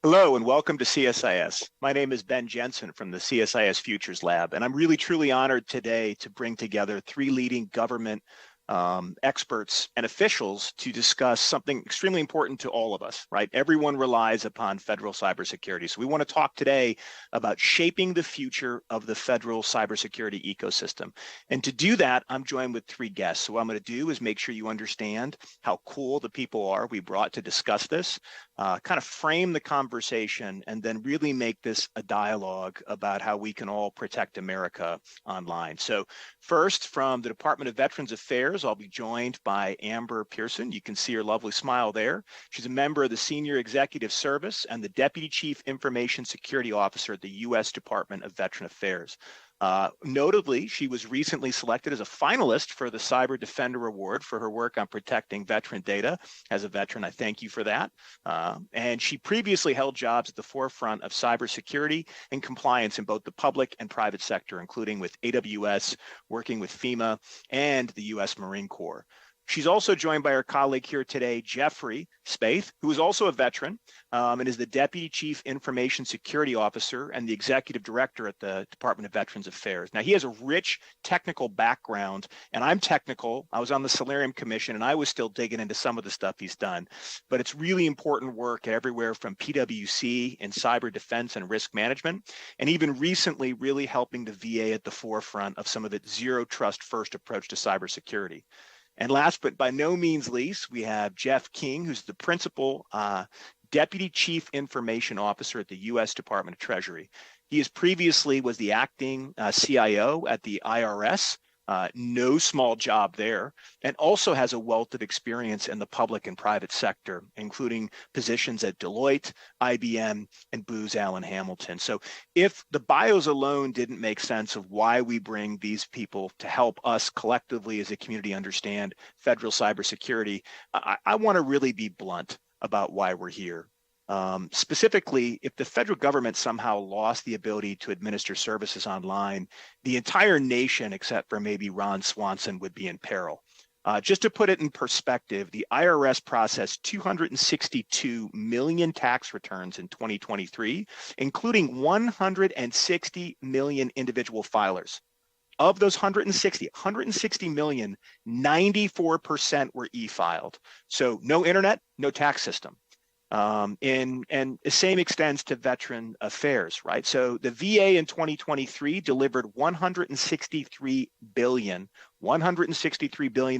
Hello and welcome to CSIS. My name is Ben Jensen from the CSIS Futures Lab, and I'm really truly honored today to bring together three leading government experts and officials to discuss something extremely important to all of us, right? Everyone relies upon federal cybersecurity. So we want to talk today about shaping the future of the federal cybersecurity ecosystem. And to do that, I'm joined with three guests. So what I'm going to do is make sure you understand how cool the people are we brought to discuss this, kind of frame the conversation, and then really make this a dialogue about how we can all protect America online. So first, from the Department of Veterans Affairs, I'll be joined by Amber Pearson. You can see her lovely smile there. She's a member of the Senior Executive Service and the Deputy Chief Information Security Officer at the U.S. Department of Veteran Affairs. Notably, she was recently selected as a finalist for the Cyber Defender Award for her work on protecting veteran data. As a veteran, I thank you for that. And she previously held jobs at the forefront of cybersecurity and compliance in both the public and private sector, including with AWS, working with FEMA, and the U.S. Marine Corps. She's also joined by her colleague here today, Jeffrey Spaeth, who is also a veteran and is the Deputy Chief Information Security Officer and the Executive Director at the Department of Veterans Affairs. Now, he has a rich technical background, and I'm technical. I was on the Solarium Commission, and I was still digging into some of the stuff he's done. But it's really important work everywhere from PwC in cyber defense and risk management, and even recently really helping the VA at the forefront of some of its zero trust first approach to cybersecurity. And last but by no means least, we have Jeff King, who's the Principal Deputy Chief Information Officer at the U.S. Department of Treasury. He previously was the acting CIO at the IRS, no small job there, and also has a wealth of experience in the public and private sector, including positions at Deloitte, IBM, and Booz Allen Hamilton. So if the bios alone didn't make sense of why we bring these people to help us collectively as a community understand federal cybersecurity, I want to really be blunt about why we're here. Specifically, if the federal government somehow lost the ability to administer services online, the entire nation, except for maybe Ron Swanson, would be in peril. Just to put it in perspective, the IRS processed 262 million tax returns in 2023, including 160 million individual filers. Of those 160 million, 94% were e-filed. So no internet, no tax system. And the same extends to veteran affairs, right? So the VA in 2023 delivered 163 billion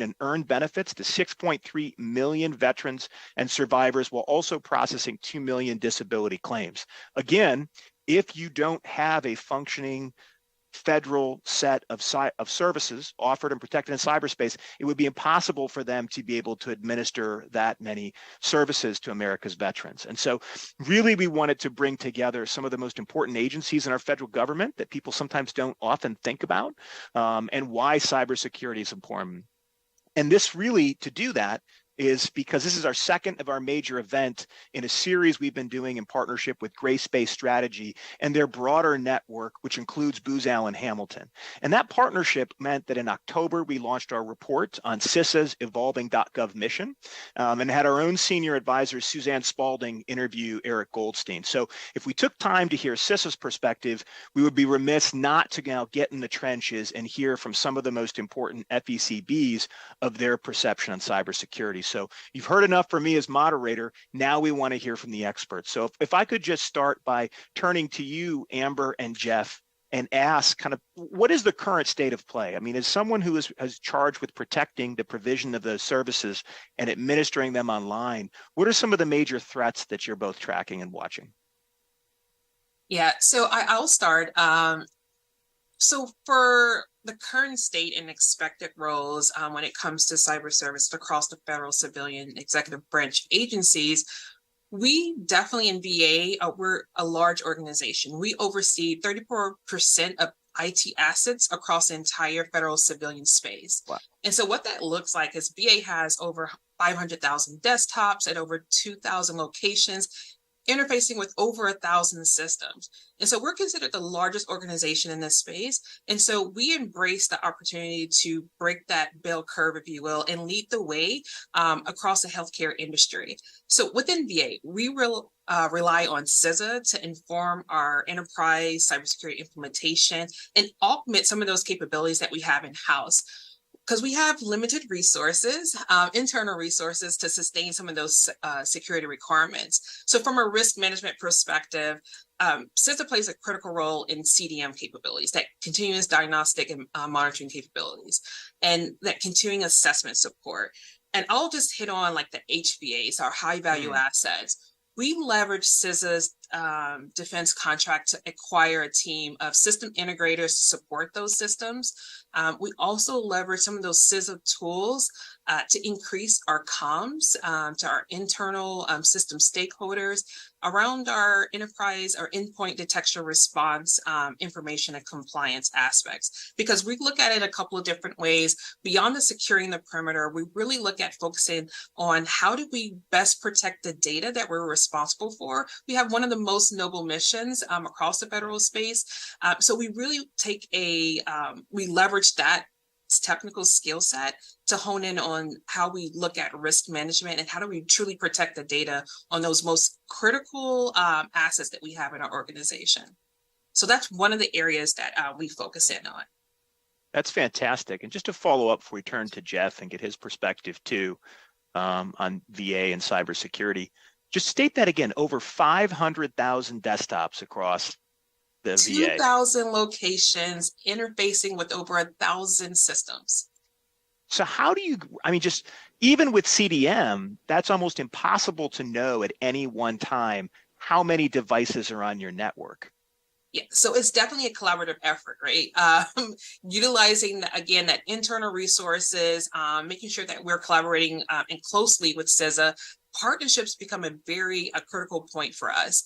in earned benefits to 6.3 million veterans and survivors, while also processing 2 million disability claims. Again, if you don't have a functioning federal set of services offered and protected in cyberspace, it would be impossible for them to be able to administer that many services to America's veterans. And so really we wanted to bring together some of the most important agencies in our federal government that people sometimes don't often think about, and why cybersecurity is important. And this really, to do that, is because this is our second of our major event in a series we've been doing in partnership with Spaeth Strategy and their broader network, which includes Booz Allen Hamilton. And that partnership meant that in October, we launched our report on CISA's evolving.gov mission, and had our own senior advisor, Suzanne Spalding, interview Eric Goldstein. So if we took time to hear CISA's perspective, we would be remiss not to now get in the trenches and hear from some of the most important FCEBs of their perception on cybersecurity. So you've heard enough from me as moderator. Now we want to hear from the experts. So if I could just start by turning to you, Amber and Jeff, and ask kind of what is the current state of play? I mean, as someone who is charged with protecting the provision of those services and administering them online, what are some of the major threats that you're both tracking and watching? Yeah, so I'll start. So for the current state and expected roles when it comes to cyber service across the federal, civilian, executive branch agencies, we definitely in VA, we're a large organization. We oversee 34% of IT assets across the entire federal civilian space. Wow. And so what that looks like is VA has over 500,000 desktops at over 2,000 locations, interfacing with over 1,000 systems. And so we're considered the largest organization in this space. And so we embrace the opportunity to break that bell curve, if you will, and lead the way across the healthcare industry. So within VA, we rely on CISA to inform our enterprise cybersecurity implementation and augment some of those capabilities that we have in-house. Because we have limited resources, internal resources to sustain some of those security requirements. So from a risk management perspective, CISA plays a critical role in CDM capabilities, that continuous diagnostic and monitoring capabilities, and that continuing assessment support. And I'll just hit on like the HVAs, our high value assets. We leverage CISA's defense contract to acquire a team of system integrators to support those systems. We also leverage some of those CISA tools to increase our comms to our internal system stakeholders around our enterprise or endpoint detection response information and compliance aspects. Because we look at it a couple of different ways. Beyond the securing the perimeter, we really look at focusing on how do we best protect the data that we're responsible for. We have one of the most noble missions across the federal space. So we really take we leverage that technical skill set to hone in on how we look at risk management and how do we truly protect the data on those most critical assets that we have in our organization. So that's one of the areas that we focus in on. That's fantastic. And just to follow up before we turn to Jeff and get his perspective too on VA and cybersecurity, just state that again, over 500,000 desktops across the 2,000 locations interfacing with over 1,000 systems. So how do you, I mean, just even with CDM, that's almost impossible to know at any one time how many devices are on your network. Yeah, so it's definitely a collaborative effort, right? Utilizing, again, that internal resources, making sure that we're collaborating and closely with CISA. Partnerships become a critical point for us,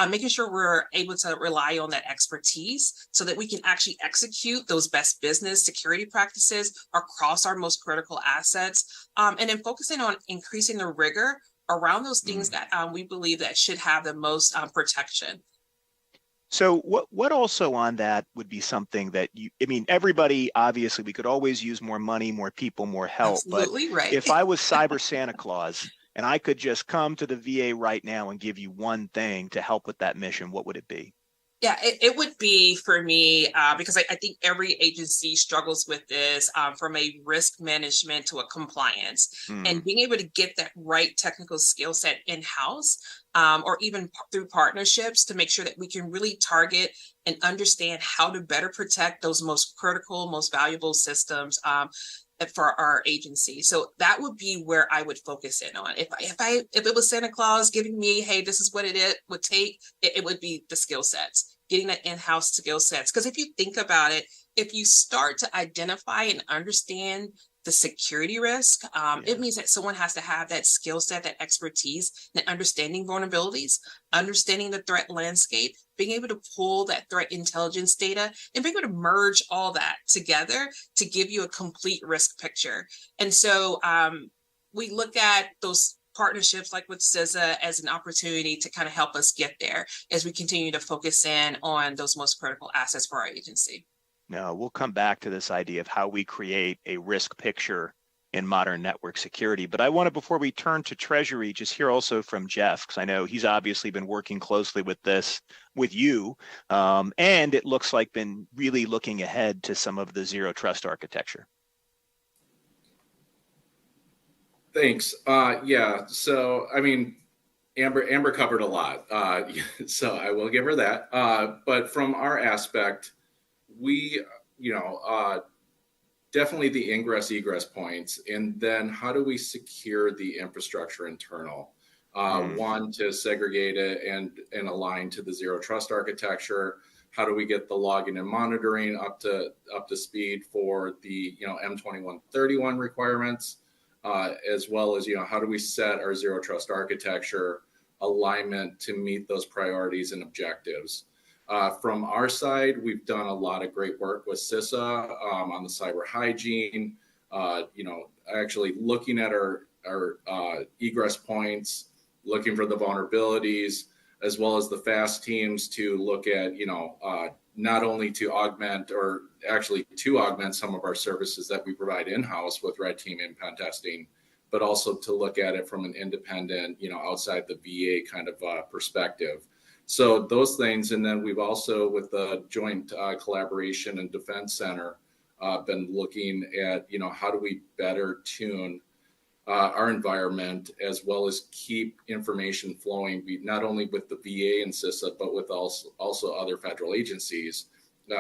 making sure we're able to rely on that expertise so that we can actually execute those best business security practices across our most critical assets, and then focusing on increasing the rigor around those things that we believe that should have the most protection. So what also on that would be something that I mean, everybody, obviously, we could always use more money, more people, more help. Absolutely, but right. If I was Cyber Santa Claus and I could just come to the VA right now and give you one thing to help with that mission, what would it be? Yeah, it would be for me, because I think every agency struggles with this from a risk management to a compliance, and being able to get that right technical skill set in-house or even through partnerships to make sure that we can really target and understand how to better protect those most critical, most valuable systems for our agency. So that would be where I would focus in on. If it was Santa Claus giving me, hey, this is what it would take, it would be the skill sets, getting that in-house skill sets. Because if you think about it, if you start to identify and understand the security risk, it means that someone has to have that skill set, that expertise, that understanding vulnerabilities, understanding the threat landscape, being able to pull that threat intelligence data and being able to merge all that together to give you a complete risk picture. And so we look at those partnerships like with CISA as an opportunity to kind of help us get there as we continue to focus in on those most critical assets for our agency. No, we'll come back to this idea of how we create a risk picture in modern network security. But I wanted, before we turn to Treasury, just hear also from Jeff, because I know he's obviously been working closely with this, with you, and it looks like been really looking ahead to some of the zero trust architecture. Thanks. Yeah, so I mean, Amber covered a lot, so I will give her that. But from our aspect, we, definitely the ingress egress points, and then how do we secure the infrastructure internal? One, to segregate it and align to the zero trust architecture. How do we get the logging and monitoring up to speed for the M2131 requirements, as well as how do we set our zero trust architecture alignment to meet those priorities and objectives? From our side, we've done a lot of great work with CISA on the cyber hygiene, actually looking at our egress points, looking for the vulnerabilities, as well as the fast teams to look at, not only to augment or actually to augment some of our services that we provide in-house with red teaming and pen testing, but also to look at it from an independent, outside the VA kind of perspective. So those things, and then we've also, with the Joint Collaboration and Defense Center, been looking at, how do we better tune our environment, as well as keep information flowing, not only with the VA and CISA, but with also other federal agencies,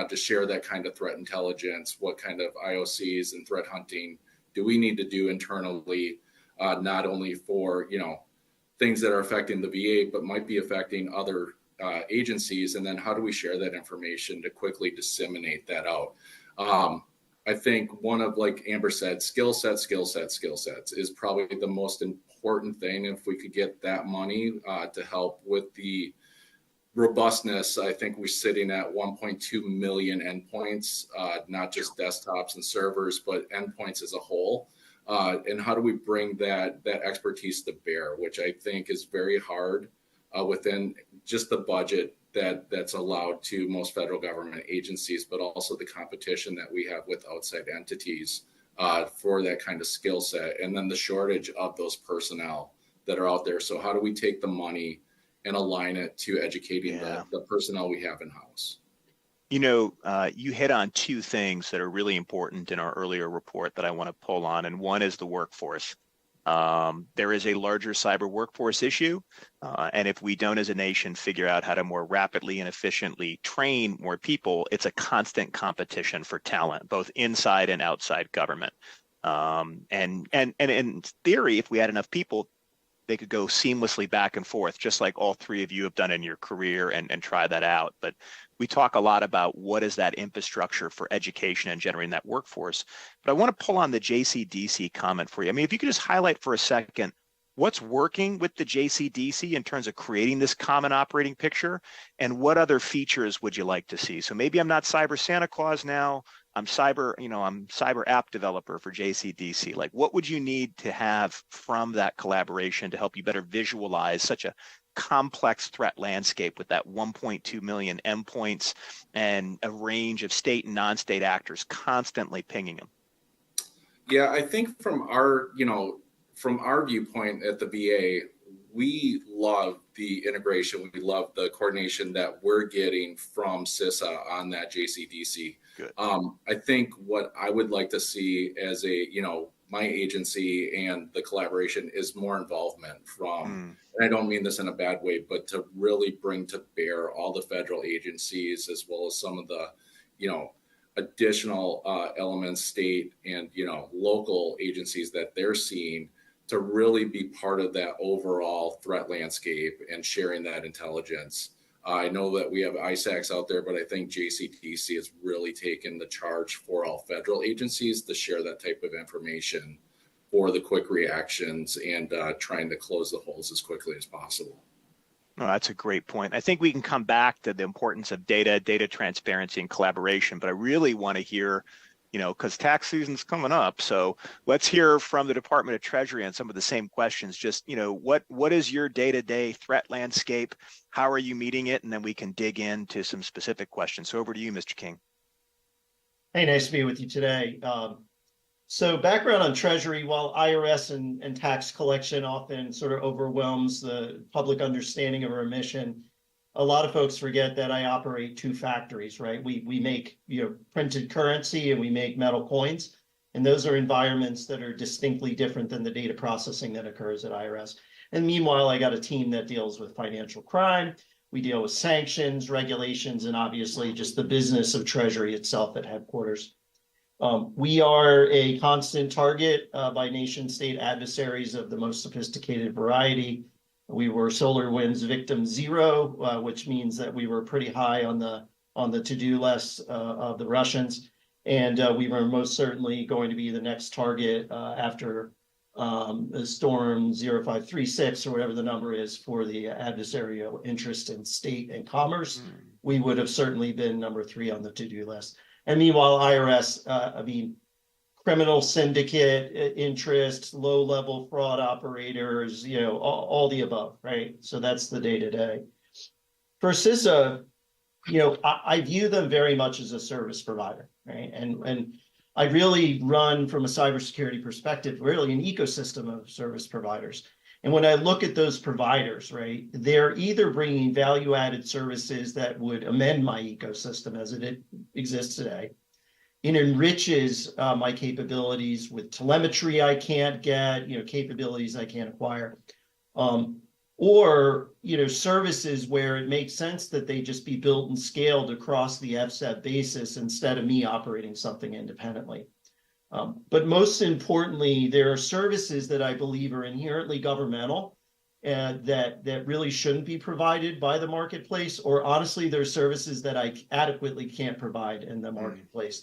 to share that kind of threat intelligence. What kind of IOCs and threat hunting do we need to do internally, not only for, things that are affecting the VA, but might be affecting other agencies, and then how do we share that information to quickly disseminate that out? I think one of, like Amber said, skill sets is probably the most important thing. If we could get that money to help with the robustness, I think we're sitting at 1.2 million endpoints, not just desktops and servers, but endpoints as a whole. And how do we bring that expertise to bear, which I think is very hard within just the budget that's allowed to most federal government agencies, but also the competition that we have with outside entities for that kind of skill set, and then the shortage of those personnel that are out there. So how do we take the money and align it to educating the personnel we have in-house? You hit on two things that are really important in our earlier report that I want to pull on, and one is the workforce. There is a larger cyber workforce issue, and if we don't as a nation figure out how to more rapidly and efficiently train more people, it's a constant competition for talent, both inside and outside government. And in theory, if we had enough people, they could go seamlessly back and forth, just like all three of you have done in your career, and try that out. But we talk a lot about what is that infrastructure for education and generating that workforce. But I want to pull on the JCDC comment for you. I mean, if you could just highlight for a second, what's working with the JCDC in terms of creating this common operating picture, and what other features would you like to see? So maybe I'm not Cyber Santa Claus now, I'm cyber app developer for JCDC. Like, what would you need to have from that collaboration to help you better visualize such a complex threat landscape with that 1.2 million endpoints and a range of state and non-state actors constantly pinging them? Yeah, I think from our viewpoint at the VA, we love the integration. We love the coordination that we're getting from CISA on that JCDC. Good. I think what I would like to see as my agency and the collaboration is more involvement from, and I don't mean this in a bad way, but to really bring to bear all the federal agencies, as well as some of the, additional elements, state and, local agencies that they're seeing, to really be part of that overall threat landscape and sharing that intelligence. I know that we have ISACs out there, but I think JCDC has really taken the charge for all federal agencies to share that type of information for the quick reactions and trying to close the holes as quickly as possible. Oh, that's a great point. I think we can come back to the importance of data transparency and collaboration, but I really want to hear, because tax season's coming up. So let's hear from the Department of Treasury on some of the same questions. Just, what is your day-to-day threat landscape? How are you meeting it? And then we can dig into some specific questions. So over to you, Mr. King. Hey, nice to be with you today. So background on Treasury, while IRS and tax collection often sort of overwhelms the public understanding of our mission, a lot of folks forget that I operate two factories, right? We make printed currency and we make metal coins, and those are environments that are distinctly different than the data processing that occurs at IRS. And meanwhile, I got a team that deals with financial crime. We deal with sanctions, regulations, and obviously just the business of Treasury itself at headquarters. We are a constant target by nation-state adversaries of the most sophisticated variety. We were SolarWinds victim 0, which means that we were pretty high on the to-do list of the Russians, and we were most certainly going to be the next target after the Storm 0536 or whatever the number is for the adversarial interest in state and commerce. We would have certainly been number 3 on the to-do list. And meanwhile, IRS, criminal syndicate interest, low-level fraud operators, all the above, right? So that's the day-to-day. For CISA, I view them very much as a service provider, right? And I really run from a cybersecurity perspective, really an ecosystem of service providers. And when I look at those providers, right, they're either bringing value-added services that would amend my ecosystem as it exists today. It enriches my capabilities with telemetry I can't get, capabilities I can't acquire. Or services where it makes sense that they just be built and scaled across the FCEB basis instead of me operating something independently. But most importantly, there are services that I believe are inherently governmental that really shouldn't be provided by the marketplace, or honestly, there's services that I adequately can't provide in the marketplace.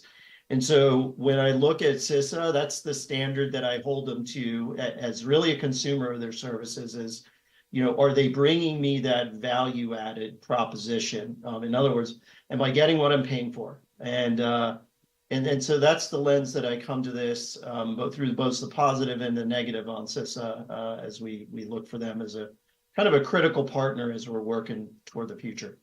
And so when I look at CISA, that's the standard that I hold them to as really a consumer of their services is, are they bringing me that value added proposition? In other words, am I getting what I'm paying for? And so that's the lens that I come to this, both through both the positive and the negative on CISA as we look for them as a kind of a critical partner as we're working toward the future.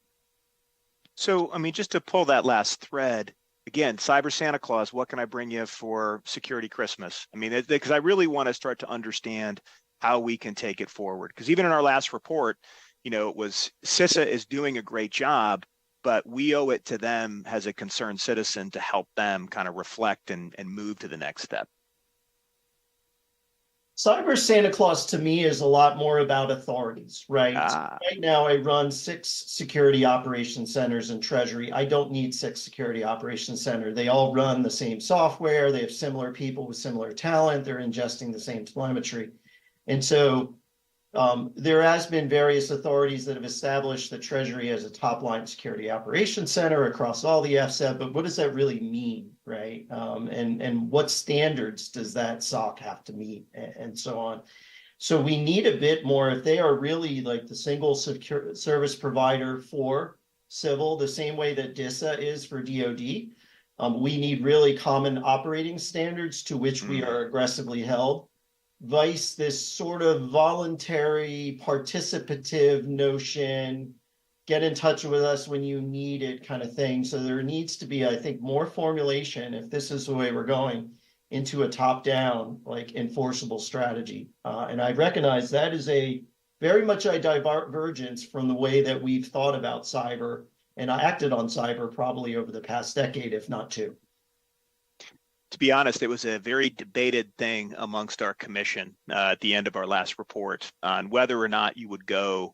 So, I mean, just to pull that last thread, again, Cyber Santa Claus, what can I bring you for Security Christmas? I mean, because I really want to start to understand how we can take it forward. Because even in our last report, it was CISA is doing a great job, but we owe it to them as a concerned citizen to help them kind of reflect and move to the next step. Cyber Santa Claus to me is a lot more about authorities, right? Right now, I run 6 security operations centers in Treasury. I don't need 6 security operations centers. They all run the same software. They have similar people with similar talent. They're ingesting the same telemetry. And so there has been various authorities that have established the Treasury as a top-line security operations center across all the FCEB, but what does that really mean, right? And what standards does that SOC have to meet, and so on? So we need a bit more, if they are really like the single secure service provider for civil, the same way that DISA is for DoD, we need really common operating standards to which we are aggressively held. Vice this sort of voluntary participative notion, get in touch with us when you need it kind of thing. So there needs to be, I think, more formulation, if this is the way we're going, into a top-down, like enforceable strategy. And I recognize that is a very much a divergence from the way that we've thought about cyber and acted on cyber probably over the past decade, if not 2. To be honest, it was a very debated thing amongst our commission at the end of our last report on whether or not you would go,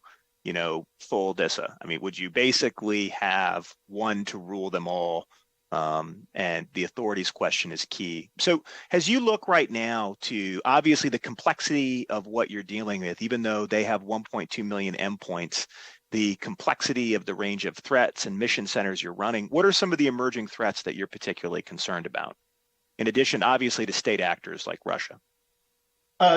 full DISA. I mean, would you basically have one to rule them all? And the authorities question is key. So as you look right now to obviously the complexity of what you're dealing with, even though they have 1.2 million endpoints, the complexity of the range of threats and mission centers you're running, what are some of the emerging threats that you're particularly concerned about? In addition, obviously, to state actors like Russia.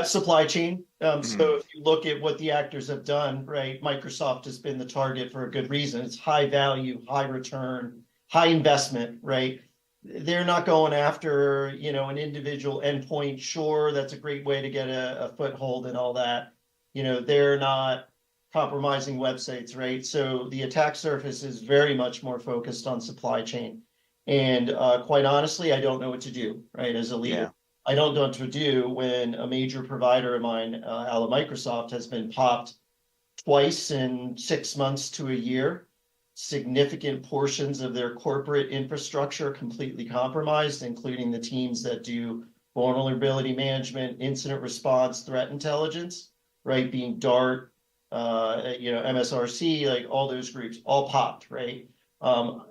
Supply chain. So if you look at what the actors have done, right, Microsoft has been the target for a good reason. It's high value, high return, high investment, right? They're not going after, an individual endpoint. Sure, that's a great way to get a foothold and all that. They're not compromising websites, right? So the attack surface is very much more focused on supply chain. And quite honestly, I don't know what to do, right? As a leader, yeah. I don't know what to do when a major provider of mine, out of Microsoft, has been popped twice in 6 months to a year. Significant portions of their corporate infrastructure completely compromised, including the teams that do vulnerability management, incident response, threat intelligence, right? Being DART, MSRC, like all those groups, all popped, right?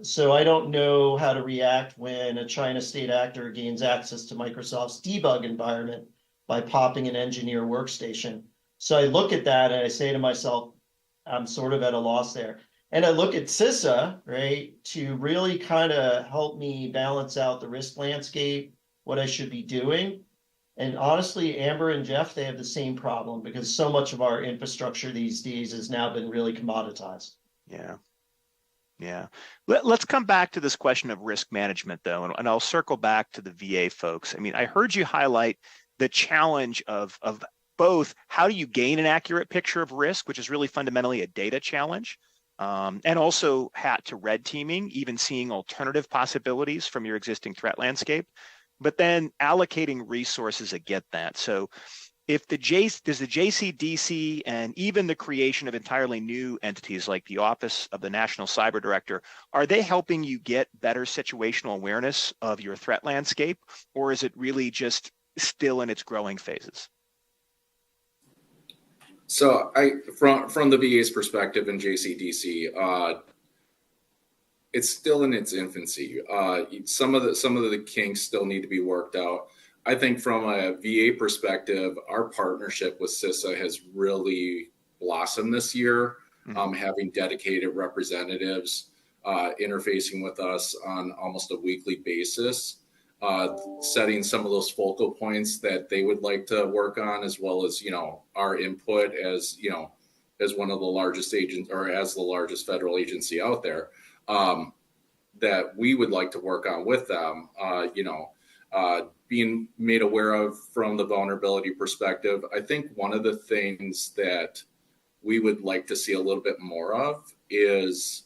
So I don't know how to react when a China state actor gains access to Microsoft's debug environment by popping an engineer workstation. So I look at that and I say to myself, I'm sort of at a loss there. And I look at CISA, right, to really kind of help me balance out the risk landscape, what I should be doing. And honestly, Amber and Jeff, they have the same problem because so much of our infrastructure these days has now been really commoditized. Yeah. Yeah. Let's come back to this question of risk management, though, and I'll circle back to the VA folks. I mean, I heard you highlight the challenge of both how do you gain an accurate picture of risk, which is really fundamentally a data challenge, and also hat to red teaming, even seeing alternative possibilities from your existing threat landscape. but then allocating resources against that. So if does the JCDC and even the creation of entirely new entities like the Office of the National Cyber Director, are they helping you get better situational awareness of your threat landscape, or is it really just still in its growing phases? So from the VA's perspective in JCDC, it's still in its infancy. Some of the kinks still need to be worked out. I think from a VA perspective, our partnership with CISA has really blossomed this year, having dedicated representatives interfacing with us on almost a weekly basis, setting some of those focal points that they would like to work on, as well as, our input as, as one of the largest agents, or as the largest federal agency out there, that we would like to work on with them, being made aware of from the vulnerability perspective. I think one of the things that we would like to see a little bit more of is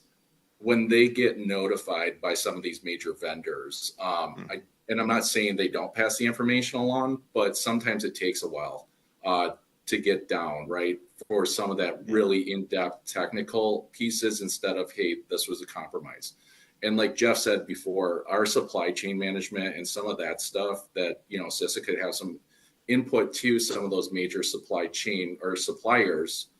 when they get notified by some of these major vendors. And I'm not saying they don't pass the information along, but sometimes it takes a while to get down, right? For some of that really in-depth technical pieces instead of, hey, this was a compromise. And like Jeff said before, our supply chain management and some of that stuff that, CISA could have some input to some of those major supply chain or suppliers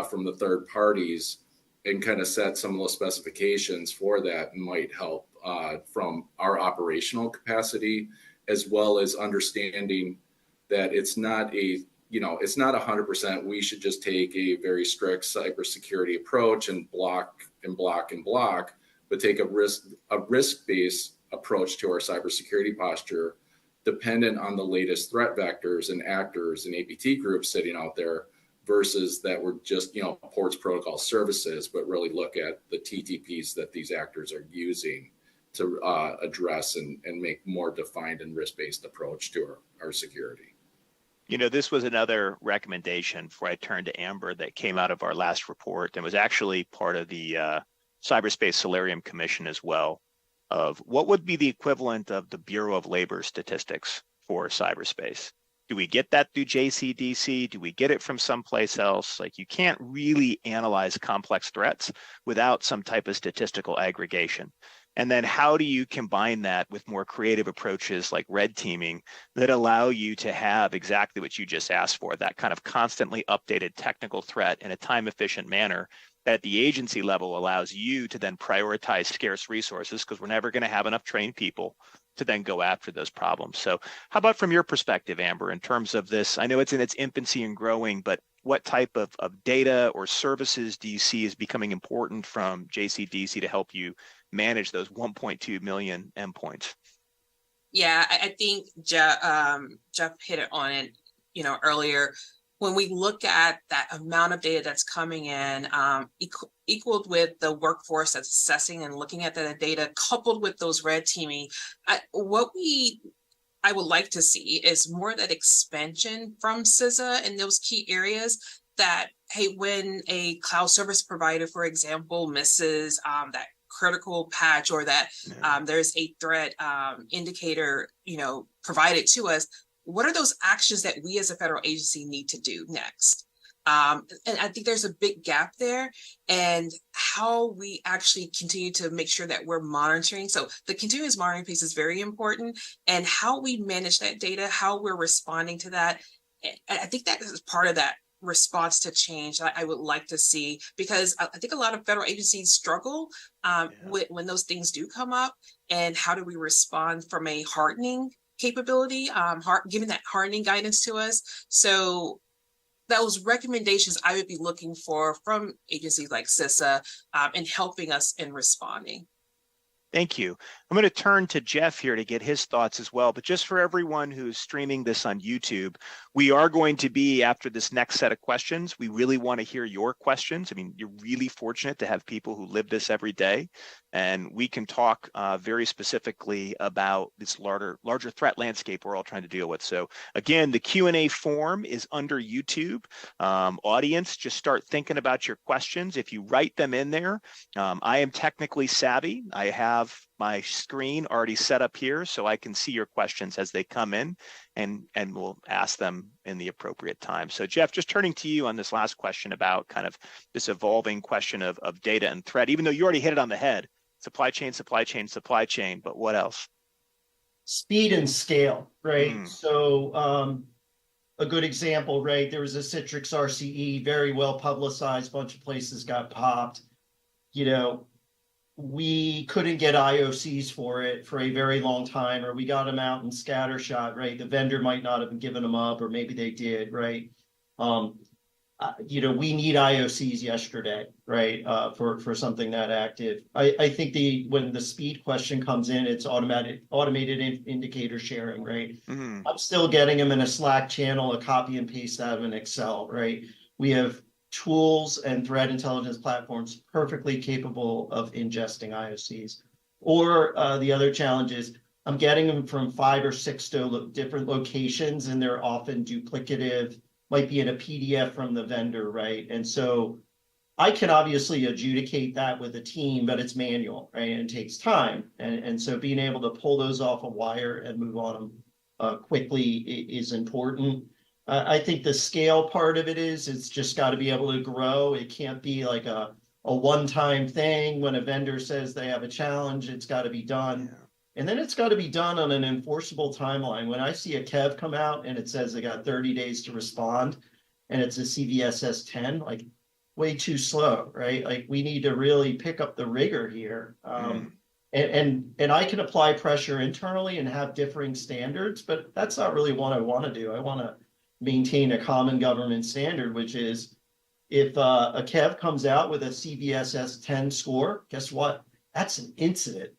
from the third parties and kind of set some of those specifications for that might help from our operational capacity, as well as understanding that it's not it's not 100%. We should just take a very strict cybersecurity approach and block, but take a risk-based approach to our cybersecurity posture, dependent on the latest threat vectors and actors and APT groups sitting out there, versus that we're just, ports, protocol, services, but really look at the TTPs that these actors are using to address and make more defined and risk-based approach to our security. This was another recommendation before I turned to Amber that came out of our last report and was actually part of the Cyberspace Solarium Commission as well, of what would be the equivalent of the Bureau of Labor statistics for cyberspace. Do we get that through JCDC? Do we get it from someplace else? Like, you can't really analyze complex threats without some type of statistical aggregation. And then how do you combine that with more creative approaches like red teaming that allow you to have exactly what you just asked for, that kind of constantly updated technical threat in a time-efficient manner that at the agency level allows you to then prioritize scarce resources, because we're never going to have enough trained people to then go after those problems. So how about from your perspective, Amber, in terms of this? I know it's in its infancy and growing, but what type of data or services do you see as becoming important from JCDC to help you manage those 1.2 million endpoints? Yeah, I think Jeff hit it on it, earlier. When we look at that amount of data that's coming in, equaled with the workforce that's assessing and looking at that data, coupled with those red teaming, I would like to see is more of that expansion from CISA in those key areas that, hey, when a cloud service provider, for example, misses that critical patch, or that there's a threat indicator, provided to us, what are those actions that we as a federal agency need to do next? And I think there's a big gap there, and how we actually continue to make sure that we're monitoring. So the continuous monitoring piece is very important, and how we manage that data, how we're responding to that. And I think that is part of that response to change I would like to see, because I think a lot of federal agencies struggle with when those things do come up, and how do we respond from a hardening capability, giving that hardening guidance to us. So those recommendations I would be looking for from agencies like CISA in helping us in responding. Thank you. I'm going to turn to Jeff here to get his thoughts as well. But just for everyone who's streaming this on YouTube, we are going to be, after this next set of questions, we really want to hear your questions. I mean, you're really fortunate to have people who live this every day. And we can talk very specifically about this larger threat landscape we're all trying to deal with. So again, the Q&A form is under YouTube. Audience, just start thinking about your questions. If you write them in there, I am technically savvy. I have my screen already set up here so I can see your questions as they come in, and we'll ask them in the appropriate time. So Jeff, just turning to you on this last question about kind of this evolving question of data and threat, even though you already hit it on the head, supply chain, supply chain, supply chain, but what else? Speed and scale, right? So a good example, right? There was a Citrix RCE, very well publicized, bunch of places got popped. You know, we couldn't get IOCs for it for a very long time, or we got them out in scattershot, right? The vendor might not have given them up, or maybe they did, right? You know, we need IOCs yesterday, right? For something that active. I think when the speed question comes in, it's automated indicator sharing, right? I'm still getting them in a Slack channel, a copy and paste out of an Excel, right? We have tools and threat intelligence platforms perfectly capable of ingesting IOCs. Or the other challenge is I'm getting them from 5 or 6 different locations, and they're often duplicative, might be in a PDF from the vendor, right? And so I can obviously adjudicate that with a team, but it's manual, right? And it takes time. And so being able to pull those off a wire and move on them quickly is important. I think the scale part of it is it's just got to be able to grow. It can't be like a one-time thing. When a vendor says they have a challenge, it's got to be done. Yeah. And then it's got to be done on an enforceable timeline. When I see a KEV come out and it says they got 30 days to respond, and it's a CVSS 10, like way too slow, right? Like we need to really pick up the rigor here. And I can apply pressure internally and have differing standards, but that's not really what I want to do. I want to maintain a common government standard, which is if a KEV comes out with a CVSS 10 score, guess what? That's an incident.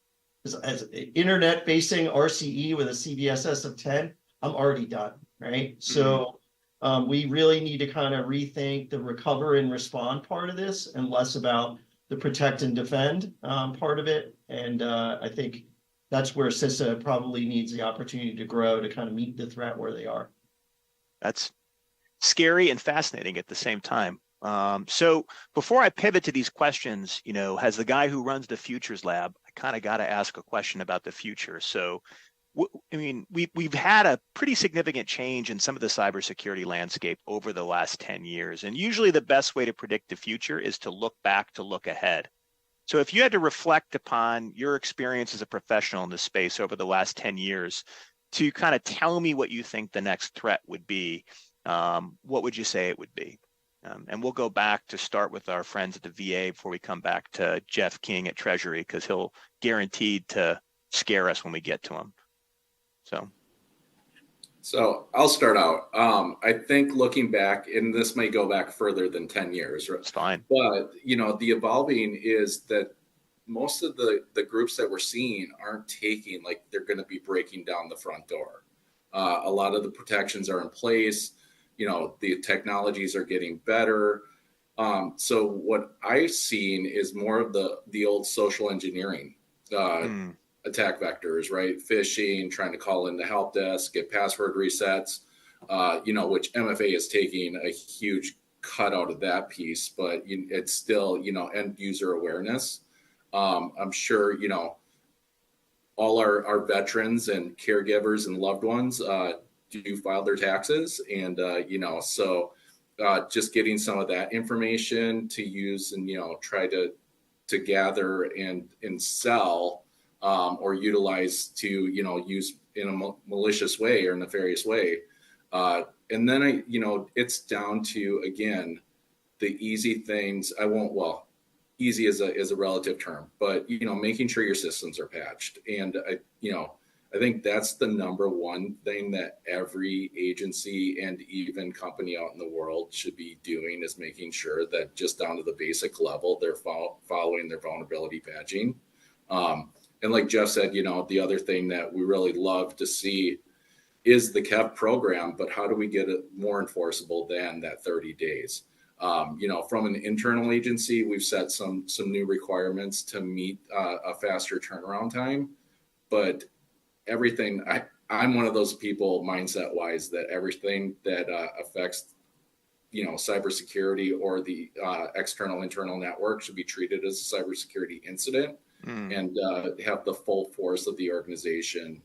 As an internet-facing RCE with a CVSS of 10, I'm already done, right? So we really need to kind of rethink the recover and respond part of this and less about the protect and defend part of it. And I think that's where CISA probably needs the opportunity to grow to kind of meet the threat where they are. That's scary and fascinating at the same time. So before I pivot to these questions, you know, as the guy who runs the Futures Lab, I kind of got to ask a question about the future. So, I mean, we've had a pretty significant change in some of the cybersecurity landscape over the last 10 years. And usually the best way to predict the future is to look back, to look ahead. So if you had to reflect upon your experience as a professional in this space over the last 10 years to kind of tell me what you think the next threat would be, what would you say it would be? And we'll go back to start with our friends at the VA before we come back to Jeff King at Treasury, because he'll guaranteed to scare us when we get to him. So I'll start out. I think looking back, and this may go back further than 10 years. Right? It's fine. But, you know, the evolving is that most of the groups that we're seeing aren't taking, like they're going to be breaking down the front door. A lot of the protections are in place. You know, the technologies are getting better. So what I've seen is more of the old social engineering attack vectors, right? Phishing, trying to call in the help desk, get password resets, you know, which MFA is taking a huge cut out of that piece, but it's still, you know, end user awareness. I'm sure, you know, all our veterans and caregivers and loved ones do file their taxes. And, you know, so just getting some of that information to use and, you know, try to gather and sell or utilize to, you know, use in a malicious way or nefarious way. And then, you know, it's down to, again, the easy things. Easy is a relative term, but, you know, making sure your systems are patched. And, you know, I think that's the number one thing that every agency and even company out in the world should be doing, is making sure that just down to the basic level, they're following their vulnerability patching. And like Jeff said, you know, the other thing that we really love to see is the KEV program, but how do we get it more enforceable than that 30 days? You know, from an internal agency, we've set some new requirements to meet a faster turnaround time, but everything, I'm one of those people mindset wise that everything that affects, you know, cybersecurity or the external internal network should be treated as a cybersecurity incident and have the full force of the organization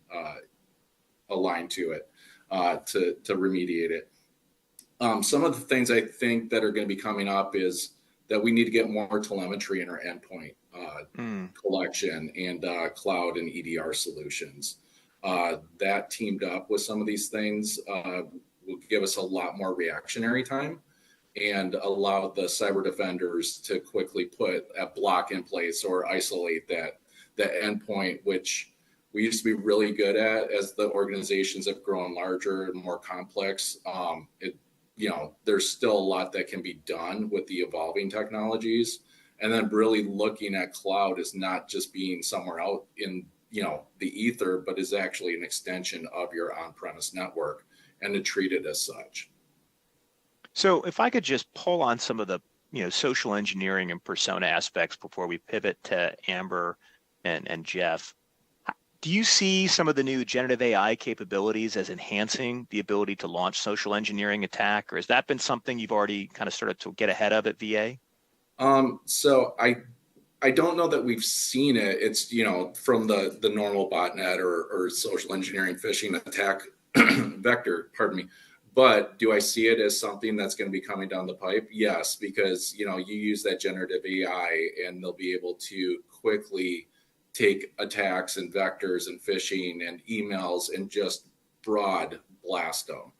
aligned to it to remediate it. Some of the things I think that are going to be coming up is that we need to get more telemetry in our endpoint collection and cloud and EDR solutions. That teamed up with some of these things will give us a lot more reactionary time and allow the cyber defenders to quickly put a block in place or isolate that endpoint, which we used to be really good at as the organizations have grown larger and more complex. There's still a lot that can be done with the evolving technologies. And then really looking at cloud as not just being somewhere out in, the ether, but is actually an extension of your on-premise network and to treat it as such. So if I could just pull on some of the, social engineering and persona aspects before we pivot to Amber and Jeff. Do you see some of the new generative AI capabilities as enhancing the ability to launch social engineering attack, or has that been something you've already kind of started to get ahead of at VA? So I don't know that we've seen it. It's, from the normal botnet or social engineering phishing attack vector, pardon me. But do I see it as something that's going to be coming down the pipe? Yes, because, you use that generative AI and they'll be able to quickly take attacks and vectors and phishing and emails and just broad blast them.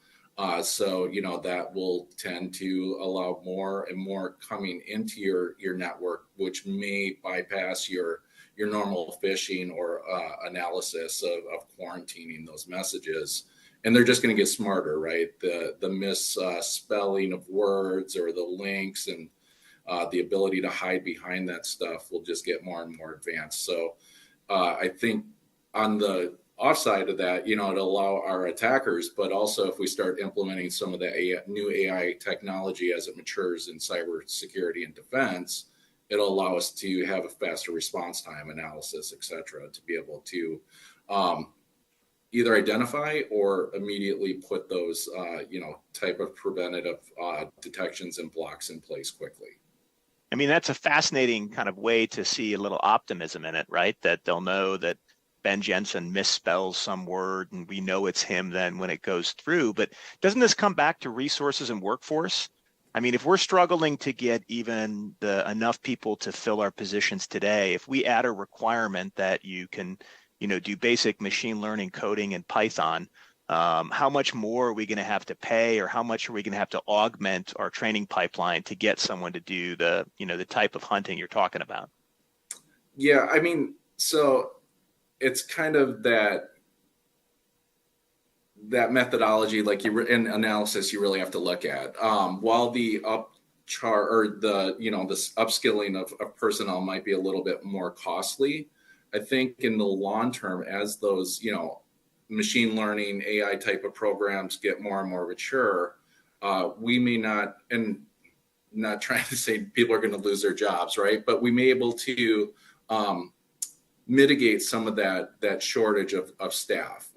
So that will tend to allow more and more coming into your network, which may bypass your normal phishing or analysis of quarantining those messages. And they're just going to get smarter, right? The misspelling of words or the links and the ability to hide behind that stuff will just get more and more advanced. So I think on the offside of that, it'll allow our attackers, but also if we start implementing some of the new AI technology as it matures in cybersecurity and defense, it'll allow us to have a faster response time, analysis, et cetera, to be able to either identify or immediately put those, type of preventative detections and blocks in place quickly. I mean, that's a fascinating kind of way to see a little optimism in it, right? That they'll know that Ben Jensen misspells some word and we know it's him then when it goes through. But doesn't this come back to resources and workforce? I mean, if we're struggling to get even enough people to fill our positions today, if we add a requirement that you can, do basic machine learning coding in Python, how much more are we going to have to pay, or how much are we going to have to augment our training pipeline to get someone to do the type of hunting you're talking about? Yeah, I mean, so it's kind of that methodology, like in analysis, you really have to look at. While the this upskilling of personnel might be a little bit more costly, I think in the long term, as those machine learning AI type of programs get more and more mature, we may not, and not trying to say people are going to lose their jobs, right? But we may be able to mitigate some of that shortage of staff,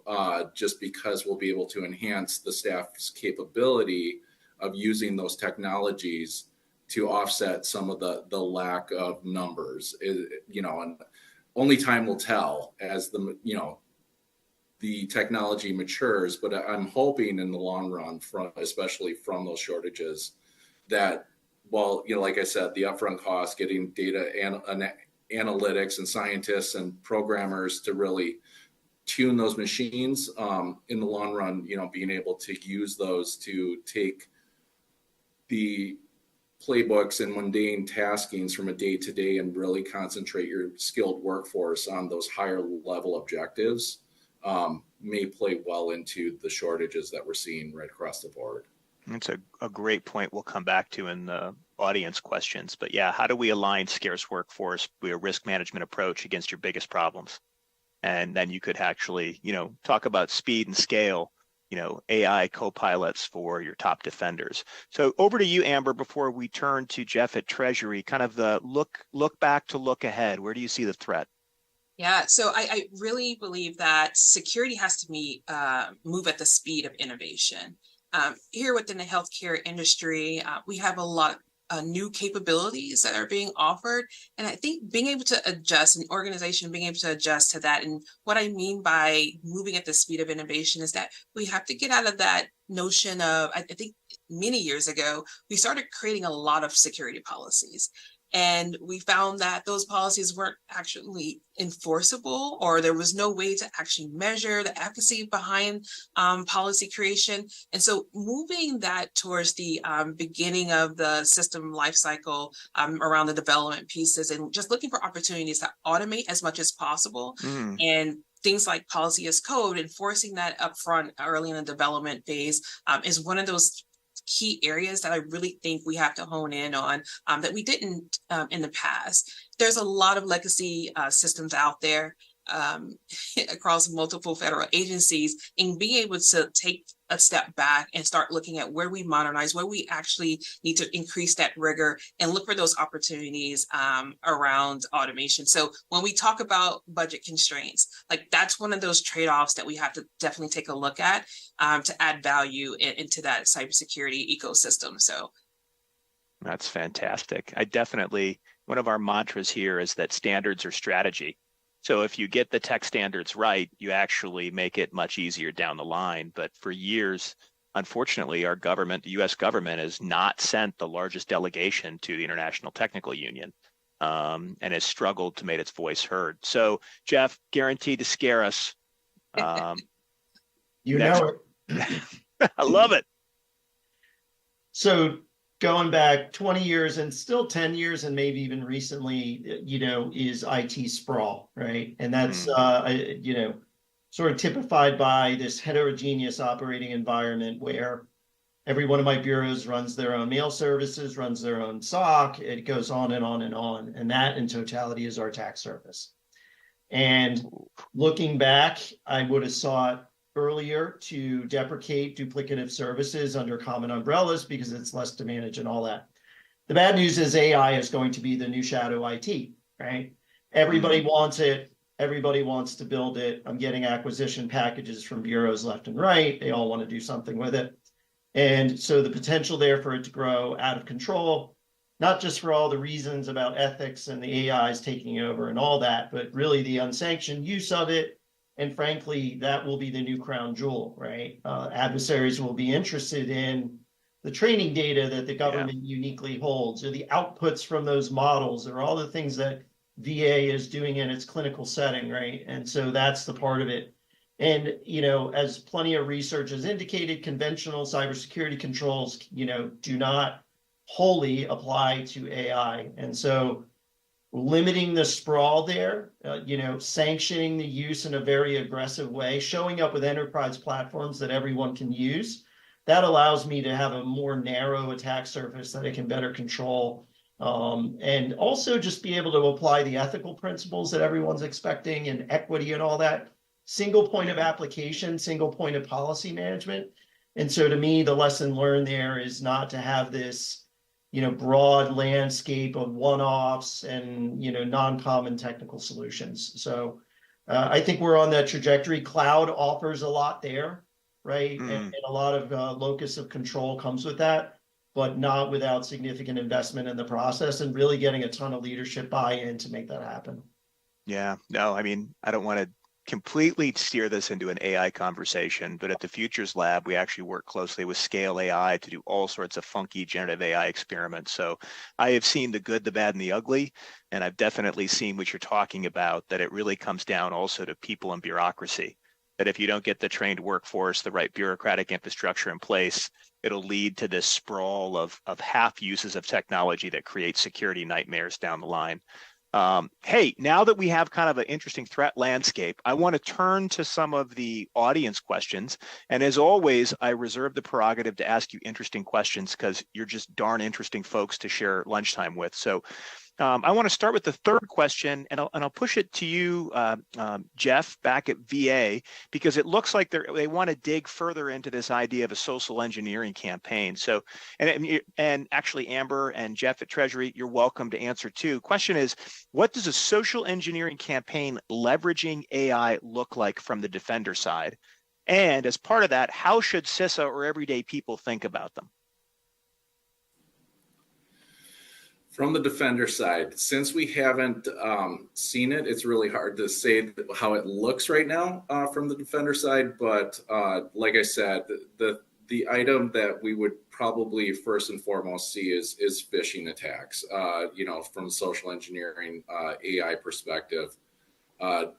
just because we'll be able to enhance the staff's capability of using those technologies to offset some of the lack of numbers, and only time will tell as the technology matures. But I'm hoping in the long run, especially from those shortages, that while, like I said, the upfront cost, getting data and analytics and scientists and programmers to really tune those machines, in the long run, being able to use those to take the playbooks and mundane taskings from a day to day and really concentrate your skilled workforce on those higher level objectives, may play well into the shortages that we're seeing right across the board. It's a great point we'll come back to in the audience questions. But yeah, how do we align scarce workforce with a risk management approach against your biggest problems? And then you could actually, talk about speed and scale, AI co-pilots for your top defenders. So over to you, Amber, before we turn to Jeff at Treasury, kind of the look back to look ahead. Where do you see the threat? Yeah, so I really believe that security has to move at the speed of innovation. Here within the healthcare industry, we have a lot new capabilities that are being offered. And I think being able to adjust, an organization being able to adjust to that. And what I mean by moving at the speed of innovation is that we have to get out of that notion of, I think many years ago, we started creating a lot of security policies. And we found that those policies weren't actually enforceable, or there was no way to actually measure the efficacy behind policy creation. And so moving that towards the beginning of the system lifecycle around the development pieces, and just looking for opportunities to automate as much as possible. And things like policy as code, enforcing that upfront early in the development phase is one of those key areas that I really think we have to hone in on that we didn't in the past. There's a lot of legacy systems out there across multiple federal agencies, and being able to take a step back and start looking at where we modernize, where we actually need to increase that rigor and look for those opportunities around automation. So when we talk about budget constraints, like that's one of those trade-offs that we have to definitely take a look at to add value into that cybersecurity ecosystem. So that's fantastic. One of our mantras here is that standards are strategy. So if you get the tech standards right, you actually make it much easier down the line. But for years, unfortunately, our government, the U.S. government, has not sent the largest delegation to the International Technical Union and has struggled to make its voice heard. So, Jeff, guaranteed to scare us. You know it. I love it. So going back 20 years and still 10 years and maybe even recently, is IT sprawl, right? And that's, sort of typified by this heterogeneous operating environment where every one of my bureaus runs their own mail services, runs their own SOC. It goes on and on and on. And that in totality is our tax service. And looking back, I would have sought earlier to deprecate duplicative services under common umbrellas because it's less to manage and all that. The bad news is AI is going to be the new shadow IT, right? Everybody wants it. Everybody wants to build it. I'm getting acquisition packages from bureaus left and right. They all want to do something with it. And so the potential there for it to grow out of control, not just for all the reasons about ethics and the AIs taking over and all that, but really the unsanctioned use of it. And frankly, that will be the new crown jewel, right? Adversaries will be interested in the training data that the government uniquely holds, or the outputs from those models, or all the things that VA is doing in its clinical setting, right? And so that's the part of it. And, as plenty of research has indicated, conventional cybersecurity controls, do not wholly apply to AI. And so limiting the sprawl there, sanctioning the use in a very aggressive way, showing up with enterprise platforms that everyone can use, that allows me to have a more narrow attack surface that I can better control. And also just be able to apply the ethical principles that everyone's expecting and equity and all that. Single point of application, single point of policy management. And so to me, the lesson learned there is not to have this broad landscape of one-offs and, non-common technical solutions. So I think we're on that trajectory. Cloud offers a lot there, right? And a lot of locus of control comes with that, but not without significant investment in the process and really getting a ton of leadership buy-in to make that happen. Yeah, no, I mean, I don't want to completely steer this into an AI conversation, but at the Futures Lab, we actually work closely with Scale AI to do all sorts of funky generative AI experiments. So I have seen the good, the bad, and the ugly, and I've definitely seen what you're talking about, that it really comes down also to people and bureaucracy, that if you don't get the trained workforce, the right bureaucratic infrastructure in place, it'll lead to this sprawl of half uses of technology that creates security nightmares down the line. Hey, now that we have kind of an interesting threat landscape, I want to turn to some of the audience questions. And as always, I reserve the prerogative to ask you interesting questions because you're just darn interesting folks to share lunchtime with. So I want to start with the third question, and I'll push it to you, Jeff, back at VA, because it looks like they want to dig further into this idea of a social engineering campaign. So, and actually, Amber and Jeff at Treasury, you're welcome to answer too. Question is, what does a social engineering campaign leveraging AI look like from the defender side? And as part of that, how should CISA or everyday people think about them? From the defender side, since we haven't seen it, it's really hard to say how it looks right now from the defender side. But like I said, the item that we would probably first and foremost see is phishing attacks. From a social engineering AI perspective, I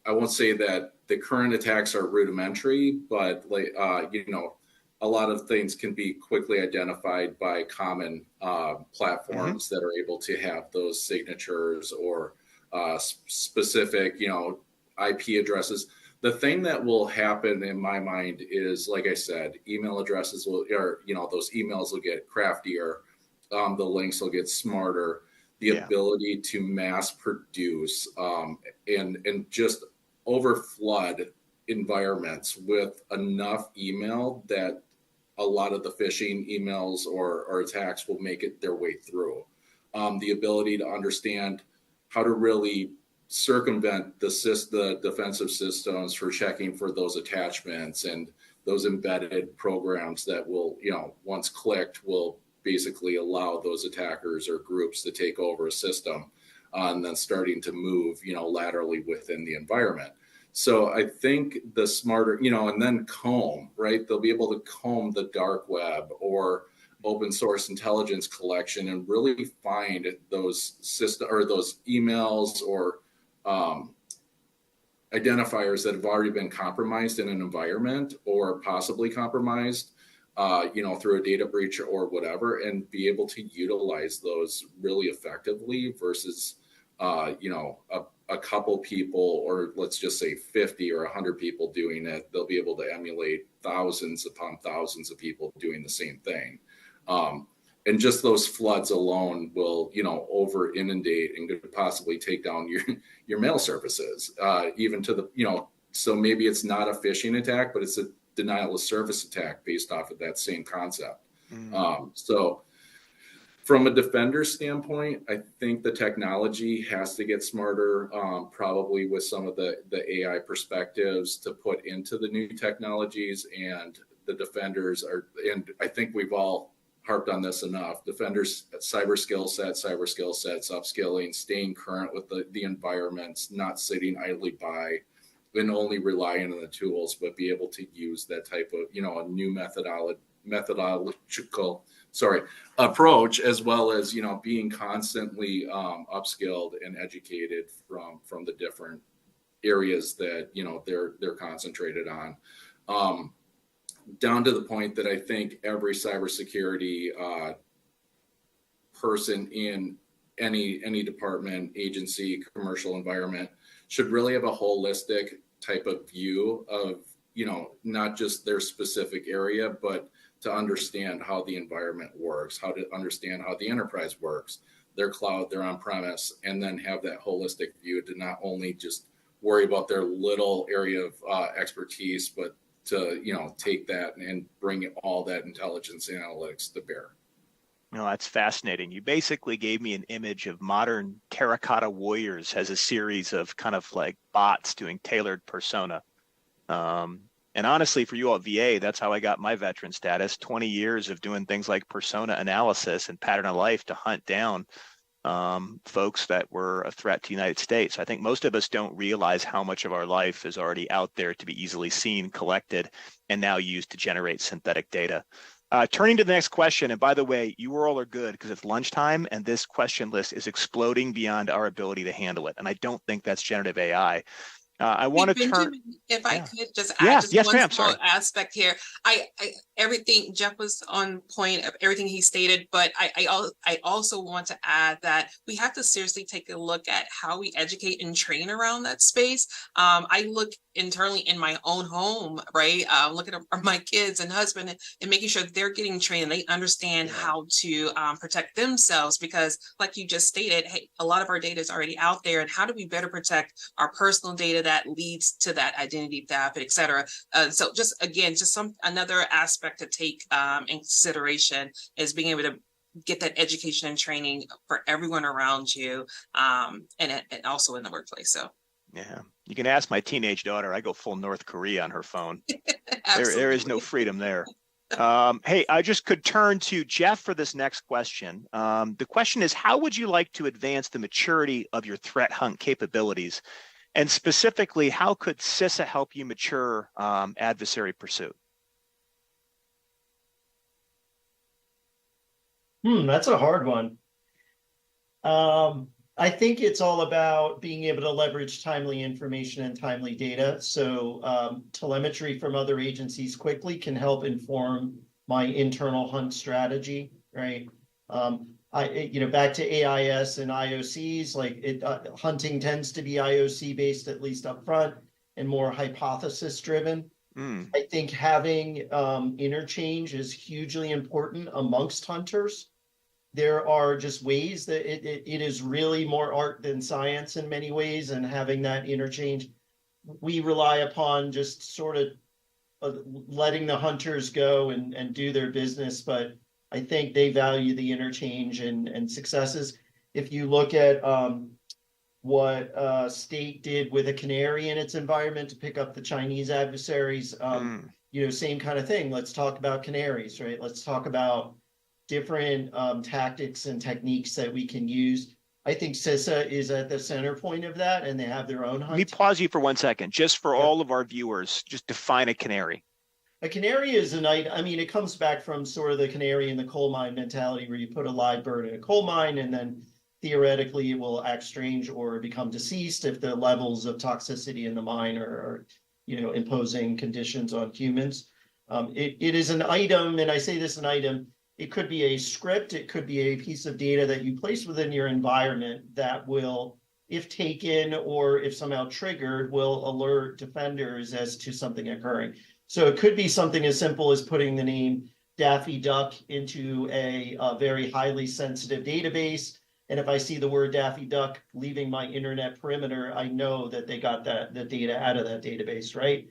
won't say that the current attacks are rudimentary, but a lot of things can be quickly identified by common platforms that are able to have those signatures or specific, IP addresses. The thing that will happen in my mind is, like I said, email addresses those emails will get craftier. The links will get smarter. The ability to mass produce and just overflood environments with enough email that a lot of the phishing emails or attacks will make it their way through. The ability to understand how to really circumvent the defensive systems for checking for those attachments and those embedded programs that will, once clicked, will basically allow those attackers or groups to take over a system and then starting to move, laterally within the environment. So I think the smarter, and then comb, right? They'll be able to comb the dark web or open source intelligence collection and really find those those emails or identifiers that have already been compromised in an environment or possibly compromised, through a data breach or whatever, and be able to utilize those really effectively versus, a couple people, or let's just say 50 or 100 people doing it. They'll be able to emulate thousands upon thousands of people doing the same thing. And just those floods alone will, over inundate and could possibly take down your mail services, even to the, so maybe it's not a phishing attack, but it's a denial of service attack based off of that same concept. So from a defender standpoint, I think the technology has to get smarter, probably with some of the AI perspectives to put into the new technologies, and the defenders are, and I think we've all harped on this enough, defenders, cyber skill sets, upskilling, staying current with the environments, not sitting idly by and only relying on the tools, but be able to use that type of, a new methodological approach, as well as, being constantly upskilled and educated from the different areas that, they're concentrated on. Down to the point that I think every cybersecurity person in any department, agency, commercial environment should really have a holistic type of view of, not just their specific area, but to understand how the environment works, how to understand how the enterprise works, their cloud, their on-premise, and then have that holistic view to not only just worry about their little area of expertise, but to, take that and bring all that intelligence and analytics to bear. That's fascinating. You basically gave me an image of modern terracotta warriors as a series of kind of like bots doing tailored persona. And honestly, for you all at VA, that's how I got my veteran status, 20 years of doing things like persona analysis and pattern of life to hunt down folks that were a threat to the United States. I think most of us don't realize how much of our life is already out there to be easily seen, collected, and now used to generate synthetic data. Turning to the next question, and by the way, you all are good because it's lunchtime and this question list is exploding beyond our ability to handle it. And I don't think that's generative AI. I want to turn. If I could just add one small aspect here. Everything Jeff was on point of everything he stated, but I also want to add that we have to seriously take a look at how we educate and train around that space. I look internally in my own home, right? Looking at my kids and husband and making sure they're getting trained and they understand how to protect themselves, because like you just stated, hey, a lot of our data is already out there, and how do we better protect our personal data that leads to that identity theft, et cetera. So just another aspect to take in consideration is being able to get that education and training for everyone around you, and also in the workplace. So yeah, you can ask my teenage daughter. I go full North Korea on her phone. There is no freedom there. Hey, I just could turn to Jeff for this next question. The question is, how would you like to advance the maturity of your threat hunt capabilities? And specifically, how could CISA help you mature adversary pursuit? That's a hard one. I think it's all about being able to leverage timely information and timely data. So telemetry from other agencies quickly can help inform my internal hunt strategy, right? Back to AIS and IOCs, hunting tends to be IOC based, at least up front, and more hypothesis driven. I think having interchange is hugely important amongst hunters. There are just ways that it is really more art than science in many ways, and having that interchange, we rely upon just sort of letting the hunters go and do their business, but I think they value the interchange and successes. If you look at what State did with a canary in its environment to pick up the Chinese adversaries, same kind of thing. Let's talk about canaries, right? Let's talk about different tactics and techniques that we can use. I think CISA is at the center point of that, and they have their own hunt. Let me pause you for 1 second, just for all of our viewers. Just define a canary. A canary is it comes back from sort of the canary in the coal mine mentality, where you put a live bird in a coal mine, and then theoretically it will act strange or become deceased if the levels of toxicity in the mine are imposing conditions on humans. It is an item, and I say this an item. It could be a script, it could be a piece of data that you place within your environment that will, if taken or if somehow triggered, will alert defenders as to something occurring. So it could be something as simple as putting the name Daffy Duck into a very highly sensitive database. And if I see the word Daffy Duck leaving my internet perimeter, I know that they got the data out of that database, right?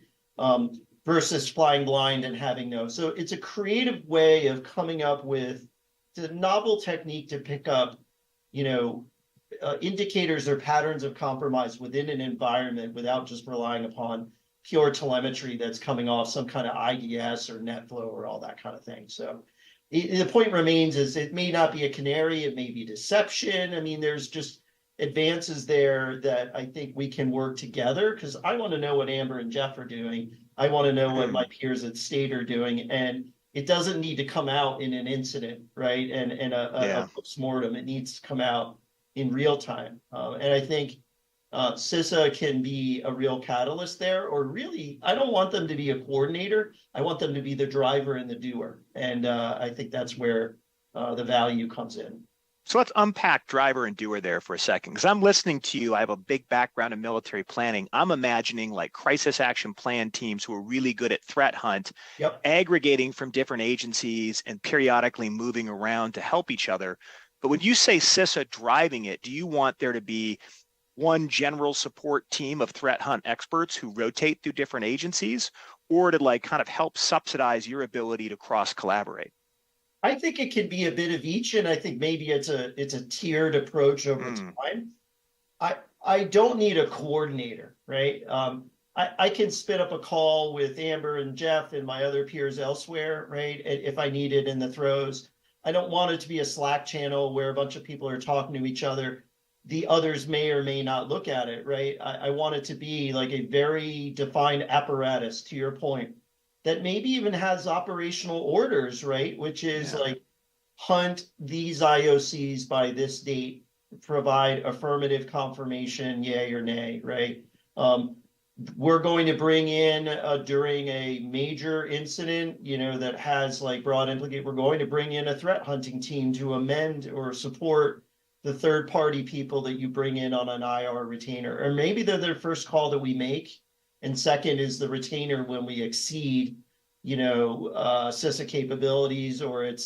Versus flying blind and having no. So it's a creative way of coming up with the novel technique to pick up, indicators or patterns of compromise within an environment without just relying upon pure telemetry that's coming off some kind of IDS or NetFlow or all that kind of thing. So the point remains is it may not be a canary, it may be deception. I mean, there's just advances there that I think we can work together, because I want to know what Amber and Jeff are doing. I want to know what my peers at State are doing, and it doesn't need to come out in an incident, right? And a postmortem. It needs to come out in real time. And I think CISA can be a real catalyst there, or really, I don't want them to be a coordinator. I want them to be the driver and the doer. And I think that's where the value comes in. So let's unpack driver and doer there for a second, because I'm listening to you. I have a big background in military planning. I'm imagining like crisis action plan teams who are really good at threat hunt, aggregating from different agencies and periodically moving around to help each other. But when you say CISA driving it, do you want there to be one general support team of threat hunt experts who rotate through different agencies, or to kind of help subsidize your ability to cross collaborate? I think it can be a bit of each, and I think maybe it's a tiered approach over time. I don't need a coordinator, right? I can spin up a call with Amber and Jeff and my other peers elsewhere, right? If I need it in the throes. I don't want it to be a Slack channel where a bunch of people are talking to each other. The others may or may not look at it, right? I want it to be like a very defined apparatus, to your point, that maybe even has operational orders, right? Which is hunt these IOCs by this date, provide affirmative confirmation, yay or nay, right? We're going to bring in during a major incident, that has broad implication, we're going to bring in a threat hunting team to amend or support the third party people that you bring in on an IR retainer. Or maybe they're their first call that we make. And second is the retainer when we exceed, CISA capabilities or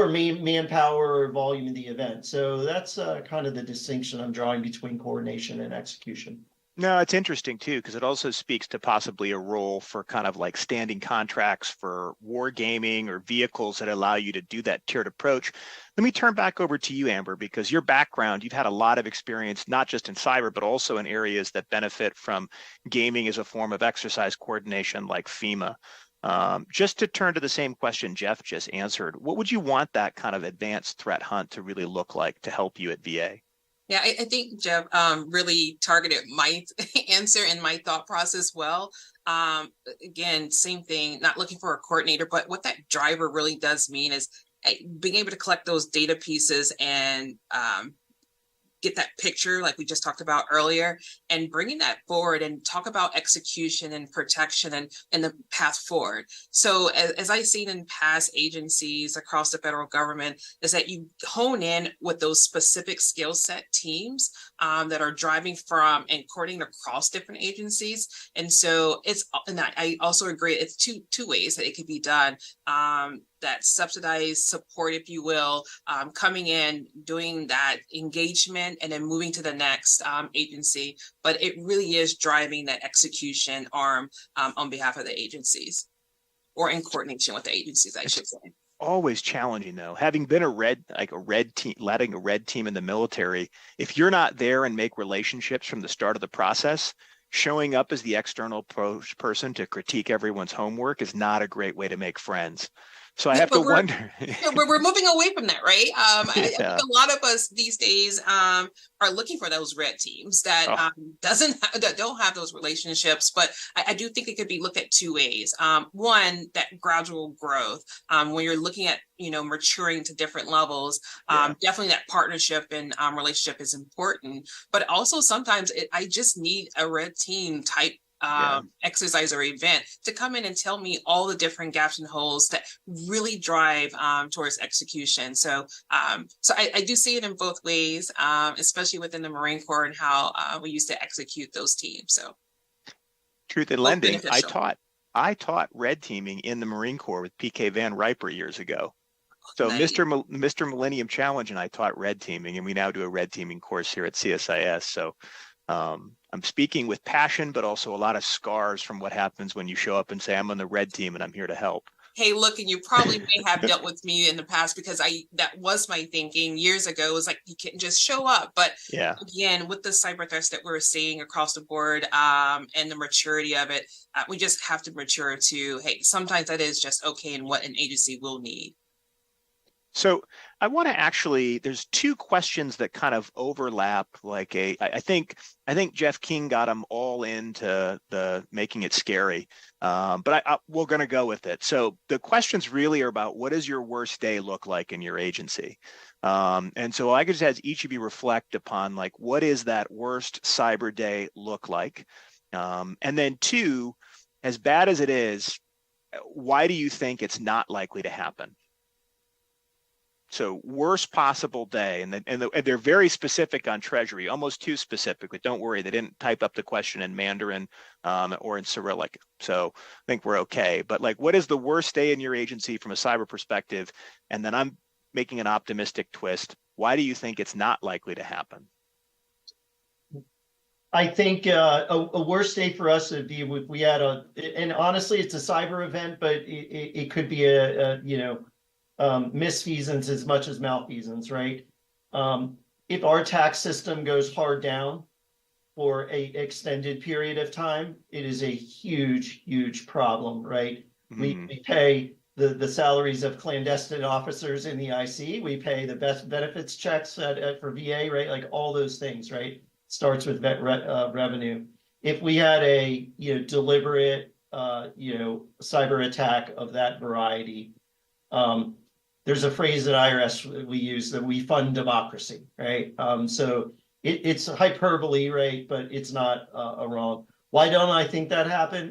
manpower or volume in the event. So that's kind of the distinction I'm drawing between coordination and execution. No, it's interesting too, because it also speaks to possibly a role for kind of like standing contracts for war gaming or vehicles that allow you to do that tiered approach. Let me turn back over to you, Amber, because your background, you've had a lot of experience, not just in cyber, but also in areas that benefit from gaming as a form of exercise coordination like FEMA. Just to turn to the same question Jeff just answered, what would you want that kind of advanced threat hunt to really look like to help you at VA? Yeah, I think Jeff really targeted my answer and my thought process well. Again, same thing, not looking for a coordinator, but what that driver really does mean is being able to collect those data pieces and get that picture like we just talked about earlier, and bringing that forward and talk about execution and protection and the path forward. So as I've seen in past agencies across the federal government, is that you hone in with those specific skill set teams that are driving from and coordinating across different agencies. And so and I also agree, it's two ways that it could be done. That subsidized support, if you will, coming in, doing that engagement, and then moving to the next agency. But it really is driving that execution arm on behalf of the agencies, or in coordination with the agencies, I should say. Always challenging though. Having been a red team, letting a red team in the military, if you're not there and make relationships from the start of the process, showing up as the external person to critique everyone's homework is not a great way to make friends. So I have to wonder. We're moving away from that, right? I think a lot of us these days are looking for those red teams that don't have those relationships. But I do think it could be looked at two ways. One, that gradual growth, when you're looking at maturing to different levels. Definitely that partnership and relationship is important. But also sometimes I just need a red team type exercise or event to come in and tell me all the different gaps and holes that really drive towards execution. So I do see it in both ways, especially within the Marine Corps and how we used to execute those teams. So truth in lending, I taught red teaming in the Marine Corps with PK Van Riper years ago. So nice. Mr. Millennium Challenge and I taught red teaming, and we now do a red teaming course here at CSIS. So I'm speaking with passion, but also a lot of scars from what happens when you show up and say, I'm on the red team and I'm here to help. Hey, look, and you probably may have dealt with me in the past, because that was my thinking years ago. It was like, you can't just show up. But again, with the cyber threats that we're seeing across the board and the maturity of it, we just have to mature to, hey, sometimes that is just okay and what an agency will need. So I want to actually, there's two questions that kind of overlap. I think Jeff King got them all into the making it scary, but we're going to go with it. So the questions really are about, what does your worst day look like in your agency? And so I could just have each of you reflect upon, like, what is that worst cyber day look like? And then two, as bad as it is, why do you think it's not likely to happen? So worst possible day, and they're very specific on Treasury, almost too specific, but don't worry, they didn't type up the question in Mandarin or in Cyrillic. So I think we're okay. But like, what is the worst day in your agency from a cyber perspective? And then I'm making an optimistic twist. Why do you think it's not likely to happen? I think a worst day for us would be if we had and honestly, it's a cyber event, but it could be misfeasance as much as malfeasance, right? If our tax system goes hard down for an extended period of time, it is a huge, huge problem, right? Mm-hmm. We pay the salaries of clandestine officers in the IC. We pay the best benefits checks for VA, right? Like all those things, right? Starts with revenue. If we had a deliberate cyber attack of that variety, there's a phrase at IRS we use that we fund democracy, right? So it's hyperbole, right? But it's not wrong. Why don't I think that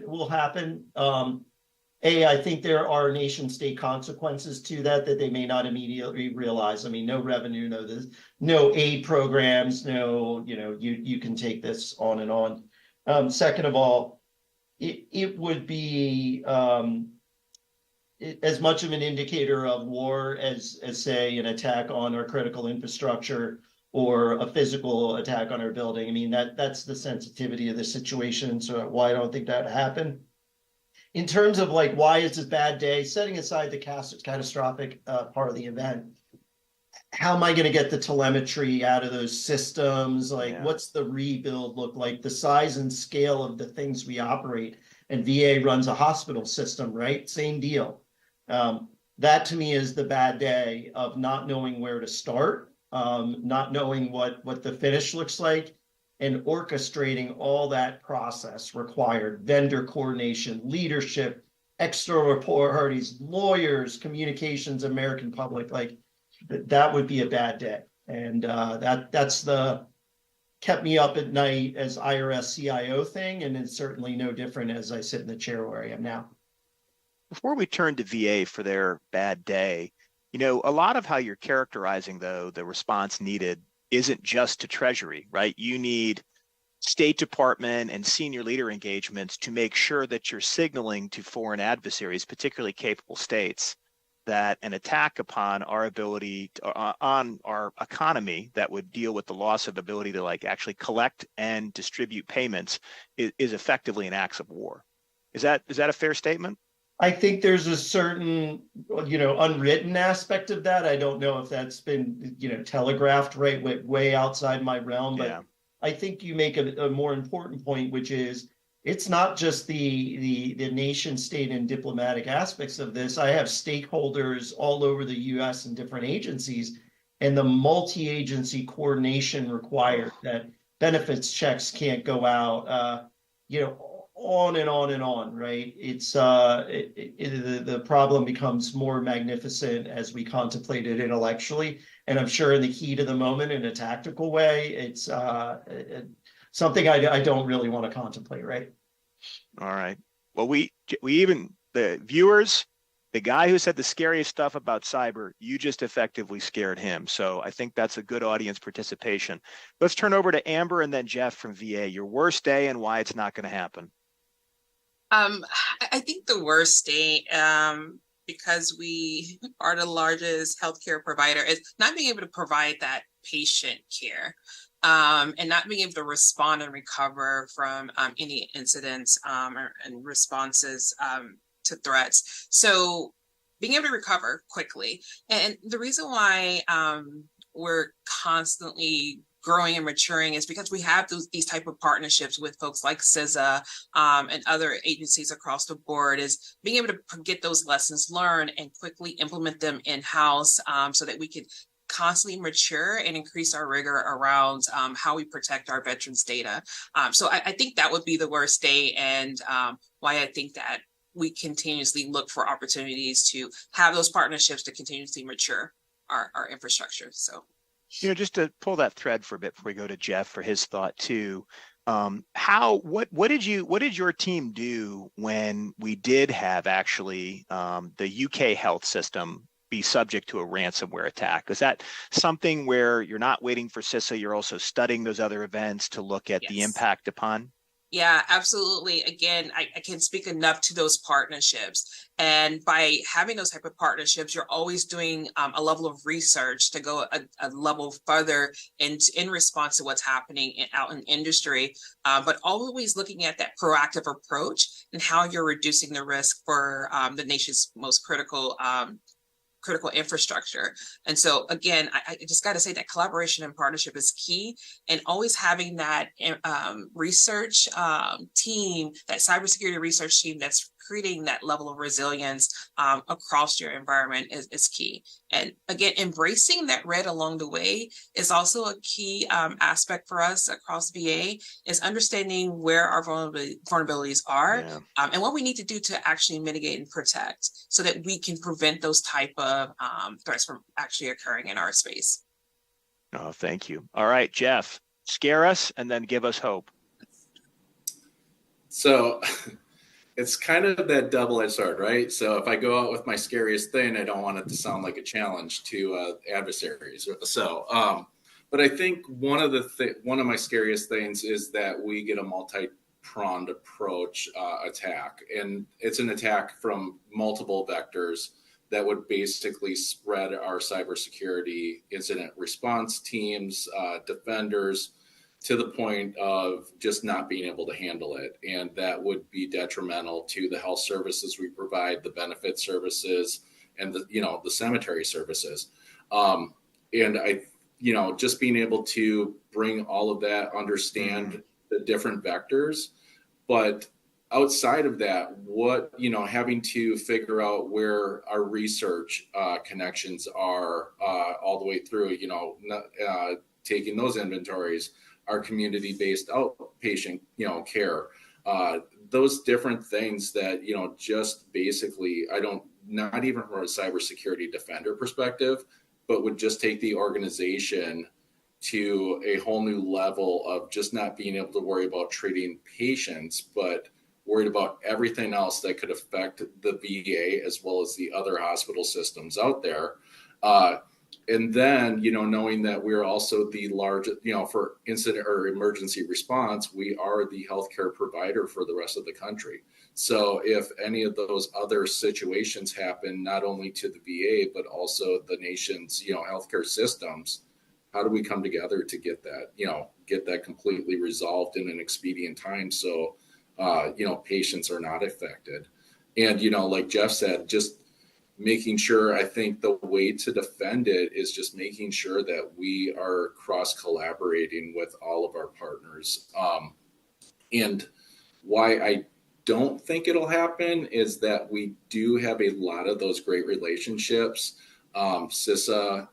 will happen? I think there are nation state consequences to that they may not immediately realize. I mean, no revenue, no aid programs, you can take this on and on. Second of all, it would be as much of an indicator of war as say an attack on our critical infrastructure or a physical attack on our building. I mean, that's the sensitivity of the situation. So why I don't think that happened. In terms of like, why is this bad day, setting aside the catastrophic part of the event, how am I going to get the telemetry out of those systems? Like, what's the rebuild look like? The size and scale of the things we operate. and VA runs a hospital system, right? Same deal. That to me is the bad day of not knowing where to start, not knowing what the finish looks like, and orchestrating all that process required, vendor coordination, leadership, external report parties, lawyers, communications, American public, like that would be a bad day. And that's the kept me up at night as IRS CIO thing, and it's certainly no different as I sit in the chair where I am now. Before we turn to VA for their bad day, you know, a lot of how you're characterizing, though, the response needed isn't just to Treasury, right? You need State Department and senior leader engagements to make sure that you're signaling to foreign adversaries, particularly capable states, that an attack upon our ability on our economy that would deal with the loss of ability to like actually collect and distribute payments is effectively an act of war. Is that a fair statement? I think there's a certain, unwritten aspect of that. I don't know if that's been, telegraphed way outside my realm, but yeah. I think you make a more important point, which is it's not just the nation state and diplomatic aspects of this. I have stakeholders all over the US and different agencies, and the multi-agency coordination required that benefits checks can't go out, on and on and on, right? It's the problem becomes more magnificent as we contemplate it intellectually. And I'm sure in the heat of the moment, in a tactical way, it's something I don't really want to contemplate, right? All right. Well, we even, the viewers, the guy who said the scariest stuff about cyber, you just effectively scared him. So I think that's a good audience participation. Let's turn over to Amber and then Jeff from VA. Your worst day and why it's not going to happen. I think the worst day, because we are the largest healthcare provider, is not being able to provide that patient care. And not being able to respond and recover from any incidents and responses to threats. So being able to recover quickly. And the reason why we're constantly growing and maturing is because we have these type of partnerships with folks like CISA and other agencies across the board, is being able to get those lessons learned and quickly implement them in-house so that we can constantly mature and increase our rigor around how we protect our veterans' data. So I think that would be the worst day, and why I think that we continuously look for opportunities to have those partnerships to continuously mature our infrastructure. So, just to pull that thread for a bit before we go to Jeff for his thought too. What did your team do when we did have actually the UK health system be subject to a ransomware attack? Is that something where you're not waiting for CISA, you're also studying those other events to look at the impact upon? Yeah, absolutely. Again, I can't speak enough to those partnerships. And by having those type of partnerships, you're always doing a level of research to go a level further in response to what's happening out in industry, but always looking at that proactive approach and how you're reducing the risk for the nation's most critical infrastructure. And so again, I just got to say that collaboration and partnership is key, and always having that research team, that cybersecurity research team that's creating that level of resilience across your environment is key. And again, embracing that red along the way is also a key aspect for us across VA, is understanding where our vulnerabilities are and what we need to do to actually mitigate and protect so that we can prevent those type of threats from actually occurring in our space. Oh, thank you. All right, Jeff, scare us and then give us hope. So it's kind of that double-edged sword, right? So if I go out with my scariest thing, I don't want it to sound like a challenge to adversaries. So, but I think one of my scariest things is that we get a multi-pronged approach attack, and it's an attack from multiple vectors that would basically spread our cybersecurity incident response teams, defenders, to the point of just not being able to handle it. And that would be detrimental to the health services we provide, the benefit services, and the cemetery services. And just being able to bring all of that, understand the different vectors, but outside of that, what, having to figure out where our research connections are all the way through, taking those inventories, our community-based outpatient, care, those different things that, just basically, not even from a cybersecurity defender perspective, but would just take the organization to a whole new level of just not being able to worry about treating patients, but worried about everything else that could affect the VA as well as the other hospital systems out there. And then, knowing that we're also the largest, for incident or emergency response, we are the healthcare provider for the rest of the country. So if any of those other situations happen, not only to the VA, but also the nation's, healthcare systems, how do we come together to get that completely resolved in an expedient time? So, patients are not affected. And, like Jeff said, just making sure, I think the way to defend it is just making sure that we are cross collaborating with all of our partners. And why I don't think it'll happen is that we do have a lot of those great relationships. CISA,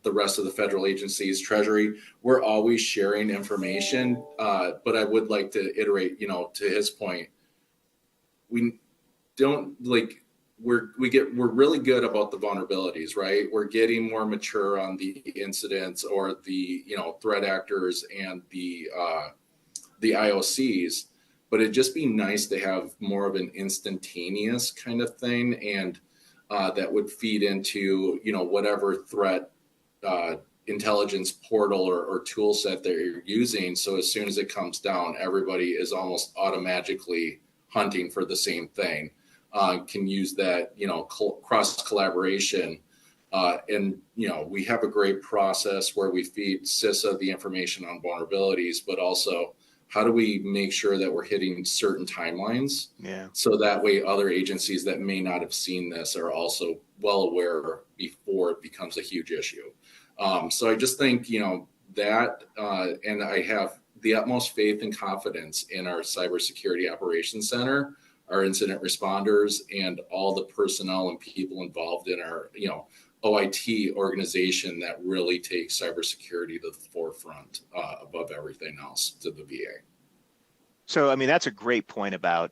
the rest of the federal agencies, Treasury, we're always sharing information. But I would like to iterate, to his point, we don't we're really good about the vulnerabilities, right? We're getting more mature on the incidents or the, threat actors and the IOCs, but it'd just be nice to have more of an instantaneous kind of thing. And that would feed into, whatever threat intelligence portal or tool set that you're using. So as soon as it comes down, everybody is almost automatically hunting for the same thing. Can use that, cross collaboration. And, we have a great process where we feed CISA the information on vulnerabilities, but also how do we make sure that we're hitting certain timelines? Yeah. So that way other agencies that may not have seen this are also well aware before it becomes a huge issue. So I just think, that, and I have the utmost faith and confidence in our Cybersecurity Operations Center, our incident responders, and all the personnel and people involved in our, OIT organization that really takes cybersecurity to the forefront above everything else to the VA. So, that's a great point about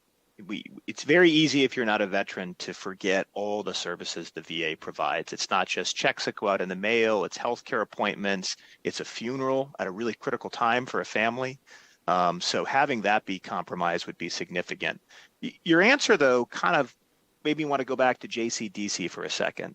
it's very easy if you're not a veteran to forget all the services the VA provides. It's not just checks that go out in the mail, it's healthcare appointments, it's a funeral at a really critical time for a family. So having that be compromised would be significant. Your answer, though, kind of made me want to go back to JCDC for a second.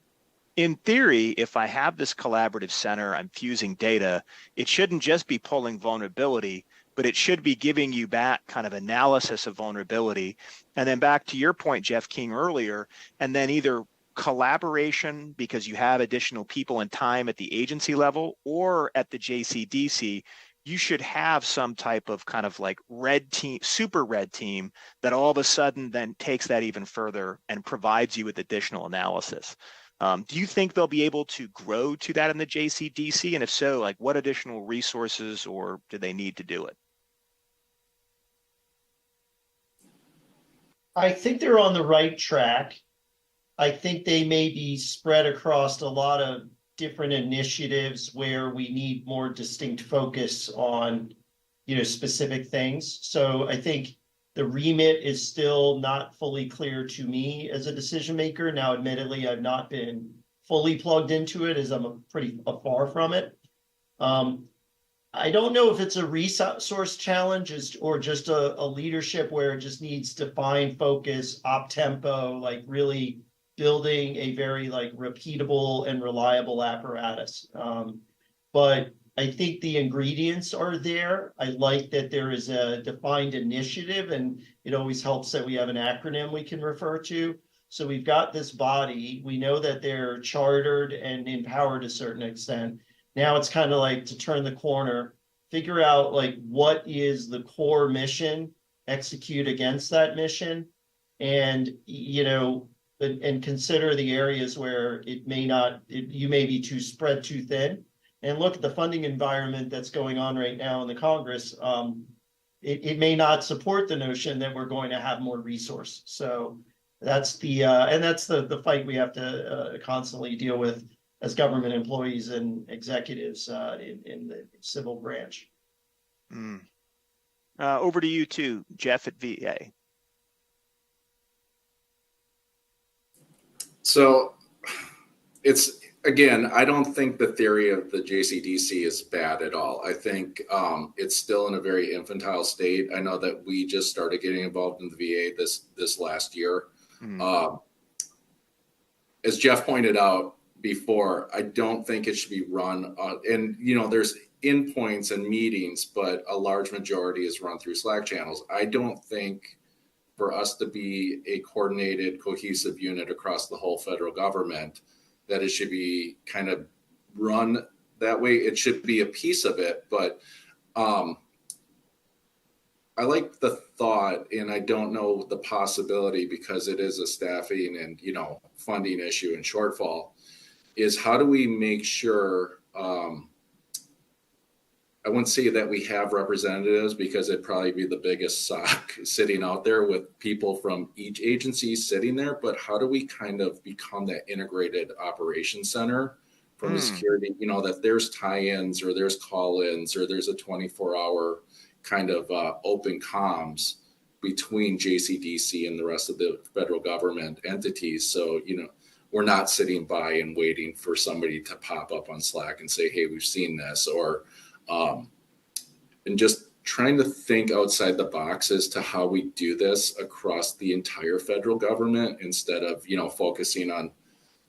In theory, if I have this collaborative center, I'm fusing data, it shouldn't just be pulling vulnerability, but it should be giving you back kind of analysis of vulnerability. And then back to your point, Jeff King, earlier, and then either collaboration because you have additional people and time at the agency level or at the JCDC, you should have some type of kind of like red team, super red team that all of a sudden then takes that even further and provides you with additional analysis. Do you think they'll be able to grow to that in the JCDC? And if so, like what additional resources or do they need to do it? I think they're on the right track. I think they may be spread across a lot of different initiatives where we need more distinct focus on, specific things. So I think the remit is still not fully clear to me as a decision maker. Now, admittedly, I've not been fully plugged into it as I'm pretty far from it. I don't know if it's a resource challenge or just a leadership where it just needs defined focus, op tempo, like really building a very repeatable and reliable apparatus. But I think the ingredients are there. I like that there is a defined initiative, and it always helps that we have an acronym we can refer to. So we've got this body. We know that they're chartered and empowered to a certain extent. Now it's kind of like to turn the corner, figure out what is the core mission, execute against that mission, and and consider the areas where you may be spread too thin. And look at the funding environment that's going on right now in the Congress. it may not support the notion that we're going to have more resource. So that's the fight we have to constantly deal with as government employees and executives in the civil branch. Over to you too, Jeff at VA. So it's, again, I don't think the theory of the JCDC is bad at all. I think it's still in a very infantile state. I know that we just started getting involved in the VA this last year. As Jeff pointed out before, I don't think it should be run and there's endpoints and meetings, but a large majority is run through Slack channels. I don't think for us to be a coordinated, cohesive unit across the whole federal government, that it should be kind of run that way. It should be a piece of it, but I like the thought, and I don't know the possibility because it is a staffing and funding issue and shortfall, is how do we make sure, I wouldn't say that we have representatives because it'd probably be the biggest sock sitting out there with people from each agency sitting there, but how do we kind of become that integrated operations center from the security, that there's tie-ins or there's call-ins or there's a 24-hour kind of open comms between JCDC and the rest of the federal government entities. So, we're not sitting by and waiting for somebody to pop up on Slack and say, hey, we've seen this, or and just trying to think outside the box as to how we do this across the entire federal government instead of, focusing on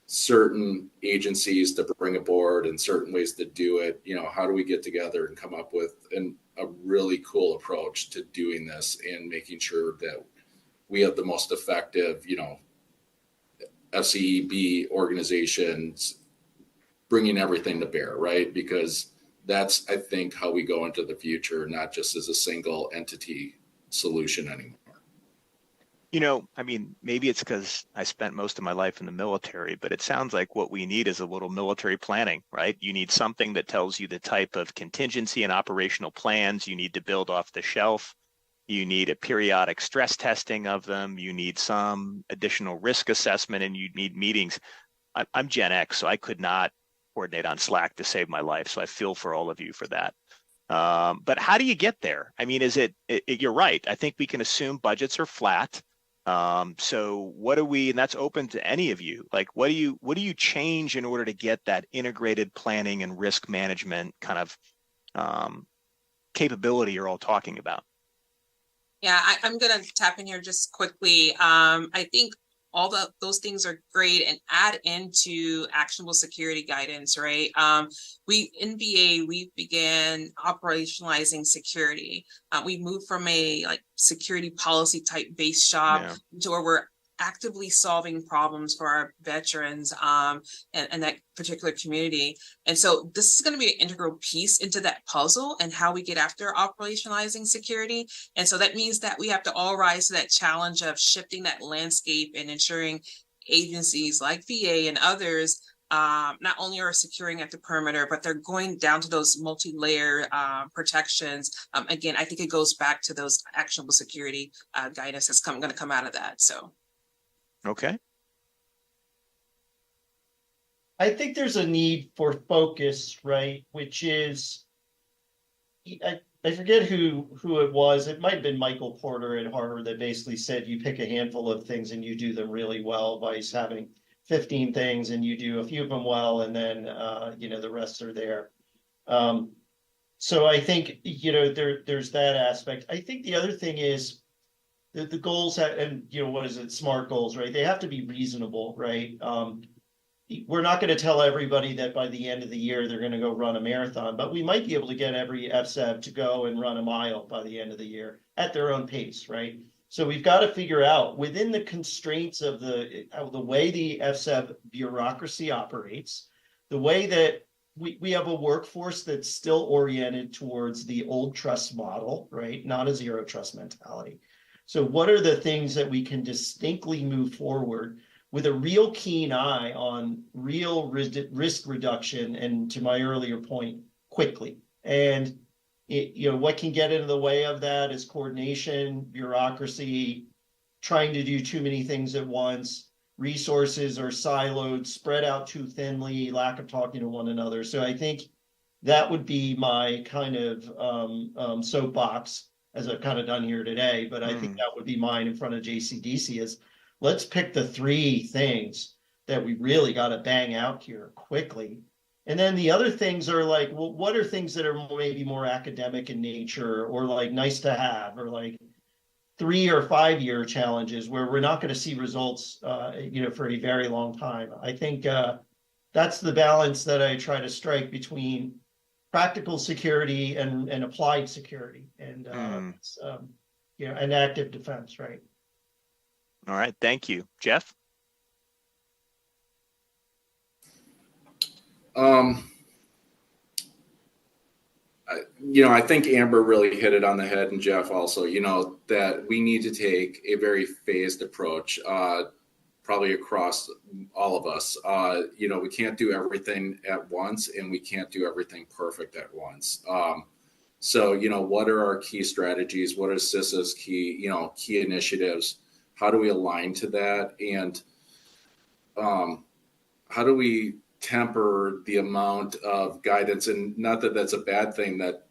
certain agencies to bring aboard and certain ways to do it. How do we get together and come up with a really cool approach to doing this and making sure that we have the most effective, FCEB organizations bringing everything to bear, right? Because that's, I think, how we go into the future, not just as a single entity solution anymore. Maybe it's because I spent most of my life in the military, but it sounds like what we need is a little military planning, right? You need something that tells you the type of contingency and operational plans you need to build off the shelf. You need a periodic stress testing of them. You need some additional risk assessment, and you need meetings. I'm Gen X, so I could not coordinate on Slack to save my life. So I feel for all of you for that. But how do you get there? You're right. I think we can assume budgets are flat. So what do we, and that's open to any of you, like, what do you change in order to get that integrated planning and risk management kind of capability you're all talking about? Yeah, I'm going to tap in here just quickly. I think all those things are great and add into actionable security guidance, right? In VA, we began operationalizing security. We moved from a security policy type base shop to where we're actively solving problems for our veterans and that particular community. And so this is going to be an integral piece into that puzzle and how we get after operationalizing security. And so that means that we have to all rise to that challenge of shifting that landscape and ensuring agencies like VA and others not only are securing at the perimeter, but they're going down to those multi-layer protections. Again, I think it goes back to those actionable security guidance that's going to come out of that. So. Okay. I think there's a need for focus, right? Which is, I forget who it was. It might have been Michael Porter at Harvard that basically said you pick a handful of things and you do them really well by having 15 things and you do a few of them well, and then the rest are there. So I think there's that aspect. I think the other thing is the goals and what is it? SMART goals, right? They have to be reasonable, right? We're not going to tell everybody that by the end of the year they're going to go run a marathon, but we might be able to get every FCEB to go and run a mile by the end of the year at their own pace, right? So we've got to figure out within the constraints of the way the FCEB bureaucracy operates, the way that we have a workforce that's still oriented towards the old trust model, right? Not a zero trust mentality. So what are the things that we can distinctly move forward with a real keen eye on real risk reduction, and to my earlier point, quickly? And what can get in the way of that is coordination, bureaucracy, trying to do too many things at once. Resources are siloed, spread out too thinly, lack of talking to one another. So I think that would be my kind of soapbox, as I've kind of done here today. But I think that would be mine in front of JCDC is let's pick the 3 things that we really got to bang out here quickly. And then the other things are like, well, what are things that are maybe more academic in nature or like nice to have or like 3 or 5 year challenges where we're not going to see results, for a very long time. I think that's the balance that I try to strike between practical security and applied security and, and active defense, right? All right, thank you. Jeff? I think Amber really hit it on the head, and Jeff also, that we need to take a very phased approach, probably across all of us. We can't do everything at once, and we can't do everything perfect at once. So, what are our key strategies? What are CISA's key initiatives? How do we align to that? And how do we temper the amount of guidance? And not that that's a bad thing that,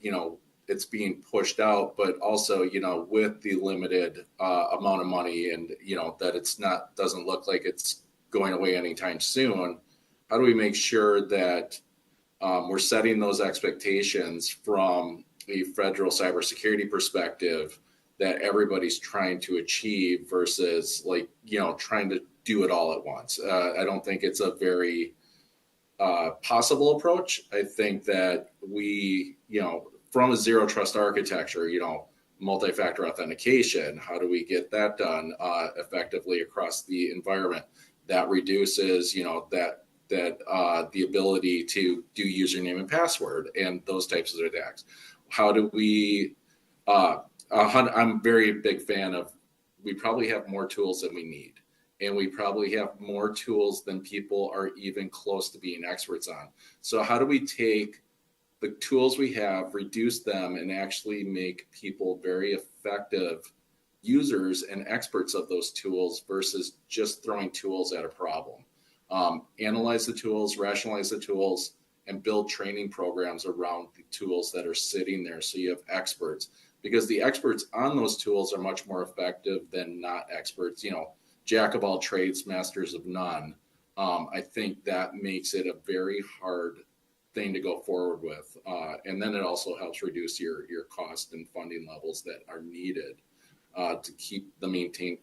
it's being pushed out, but also, with the limited amount of money and, that doesn't look like it's going away anytime soon. How do we make sure that we're setting those expectations from a federal cybersecurity perspective that everybody's trying to achieve versus trying to do it all at once? I don't think it's a very possible approach. I think that we, from a zero trust architecture, multi-factor authentication, how do we get that done effectively across the environment? That reduces, the ability to do username and password and those types of attacks. How do we, I'm a very big fan of, we probably have more tools than we need. And we probably have more tools than people are even close to being experts on. So how do we take the tools we have, reduce them, and actually make people very effective users and experts of those tools versus just throwing tools at a problem? Analyze the tools, rationalize the tools, and build training programs around the tools that are sitting there so you have experts. Because the experts on those tools are much more effective than not experts, jack of all trades, masters of none. I think that makes it a very hard thing to go forward with. And then it also helps reduce your cost and funding levels that are needed to keep the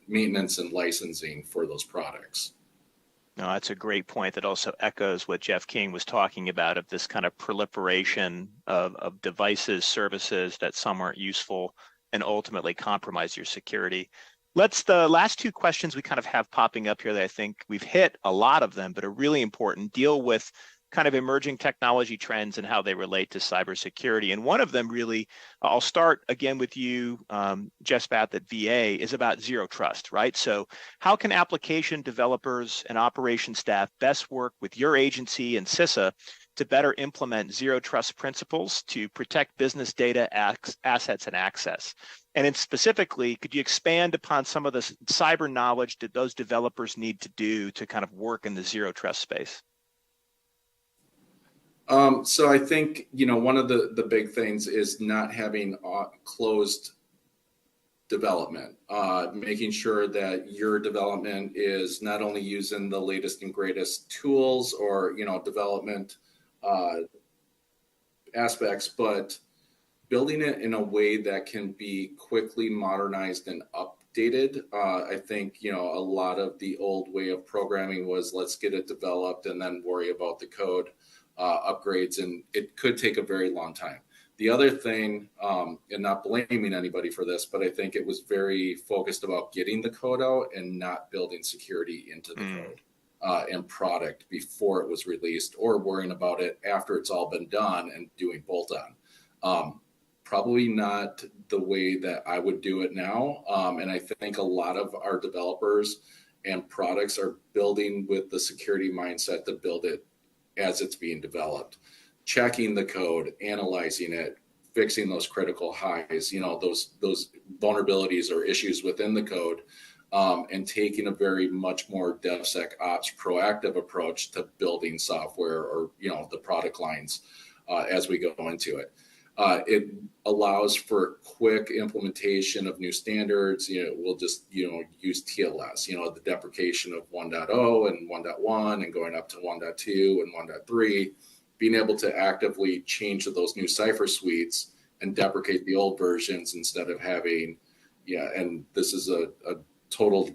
maintenance and licensing for those products. No, that's a great point that also echoes what Jeff King was talking about, of this kind of proliferation of devices, services that some aren't useful and ultimately compromise your security. The last 2 questions we kind of have popping up here that I think we've hit a lot of them, but are really important, deal with kind of emerging technology trends and how they relate to cybersecurity. And one of them really, I'll start again with you, Jeff Spaeth at VA, is about zero trust, right? So how can application developers and operations staff best work with your agency and CISA to better implement zero trust principles to protect business data, assets, and access? And then specifically, could you expand upon some of the cyber knowledge that those developers need to do to kind of work in the zero trust space? So I think, one of the big things is not having closed development, making sure that your development is not only using the latest and greatest tools or, development aspects, but building it in a way that can be quickly modernized and updated. I think, a lot of the old way of programming was let's get it developed and then worry about the code upgrades, and it could take a very long time. The other thing, and not blaming anybody for this, but I think it was very focused about getting the code out and not building security into the code and product before it was released, or worrying about it after it's all been done and doing bolt-on. Probably not the way that I would do it now. And I think a lot of our developers and products are building with the security mindset to build it as it's being developed, checking the code, analyzing it, fixing those critical highs, those vulnerabilities or issues within the code, and taking a very much more DevSecOps proactive approach to building software or, the product lines as we go into it. It allows for quick implementation of new standards. We'll just, use TLS, the deprecation of 1.0 and 1.1 and going up to 1.2 and 1.3, being able to actively change to those new cipher suites and deprecate the old versions instead of having, and this is a total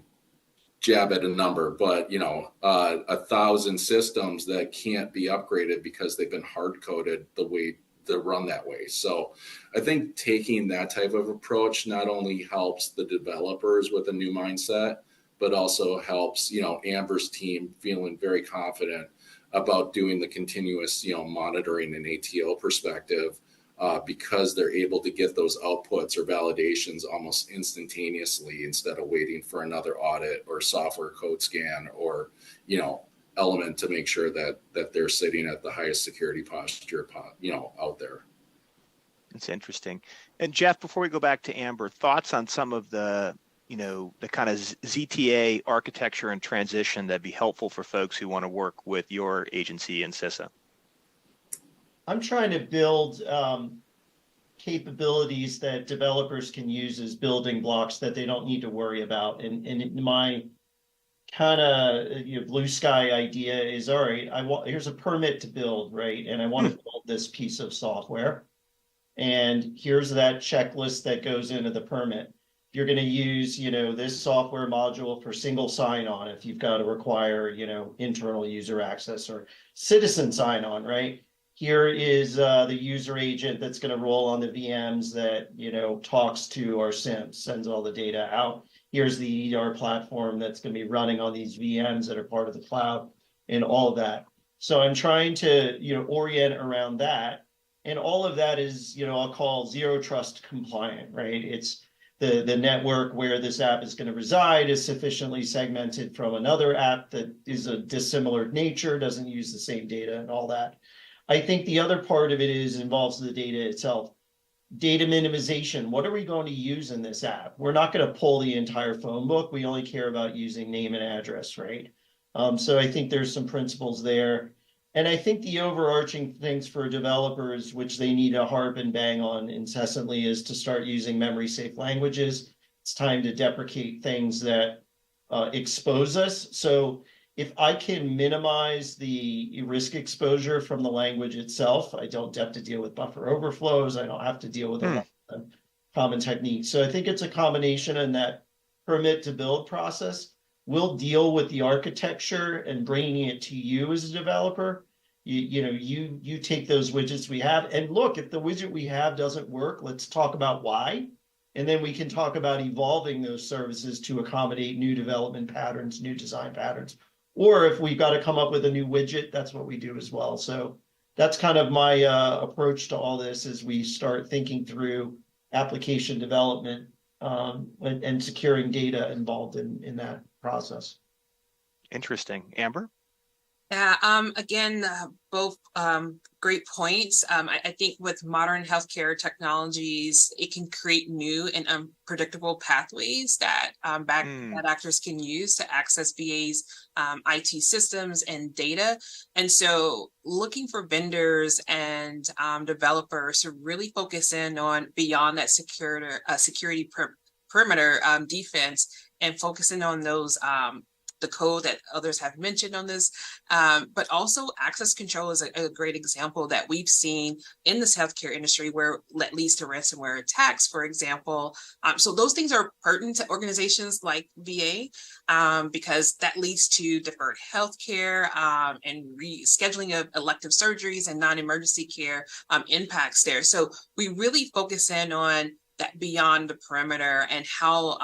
jab at a number, but 1,000 systems that can't be upgraded because they've been hard coded the way to run that way. So I think taking that type of approach not only helps the developers with a new mindset, but also helps, Amber's team feeling very confident about doing the continuous, monitoring and ATO perspective, because they're able to get those outputs or validations almost instantaneously instead of waiting for another audit or software code scan or, element to make sure that they're sitting at the highest security posture, out there. It's interesting. And Jeff, before we go back to Amber, thoughts on some of the kind of ZTA architecture and transition that'd be helpful for folks who want to work with your agency and CISA? I'm trying to build capabilities that developers can use as building blocks that they don't need to worry about. And my kind of blue sky idea is, all right, here's a permit to build, right? And I want to build this piece of software. And here's that checklist that goes into the permit. You're going to use, this software module for single sign-on if you've got to require, internal user access or citizen sign-on, right? Here is the user agent that's going to roll on the VMs that, talks to our SIMs, sends all the data out. Here's the EDR platform that's going to be running on these VMs that are part of the cloud and all of that. So I'm trying to, orient around that. And all of that is, I'll call zero trust compliant, right? It's the network where this app is going to reside is sufficiently segmented from another app that is a dissimilar nature, doesn't use the same data and all that. I think the other part of it involves the data itself. Data minimization. What are we going to use in this app? We're not going to pull the entire phone book. We only care about using name and address, right? So I think there's some principles there. And I think the overarching things for developers, which they need to harp and bang on incessantly, is to start using memory safe languages. It's time to deprecate things that expose us. So if I can minimize the risk exposure from the language itself, I don't have to deal with buffer overflows. I don't have to deal with a lot of common techniques. So I think it's a combination in that permit to build process. We'll deal with the architecture and bringing it to you as a developer. You take those widgets we have and look, if the widget we have doesn't work, let's talk about why. And then we can talk about evolving those services to accommodate new development patterns, new design patterns. Or if we've got to come up with a new widget, that's what we do as well. So that's kind of my approach to all this as we start thinking through application development and securing data involved in that process. Interesting. Amber? Yeah, again, both great points. I think with modern healthcare technologies, it can create new and unpredictable pathways that bad actors can use to access VA's IT systems and data. And so looking for vendors and developers to really focus in on beyond that security perimeter defense and focusing on those the code that others have mentioned on this, but also access control is a great example that we've seen in this healthcare industry where that leads to ransomware attacks, for example. So those things are pertinent to organizations like VA because that leads to deferred healthcare and rescheduling of elective surgeries and non-emergency care impacts there. So we really focus in on that beyond the perimeter and how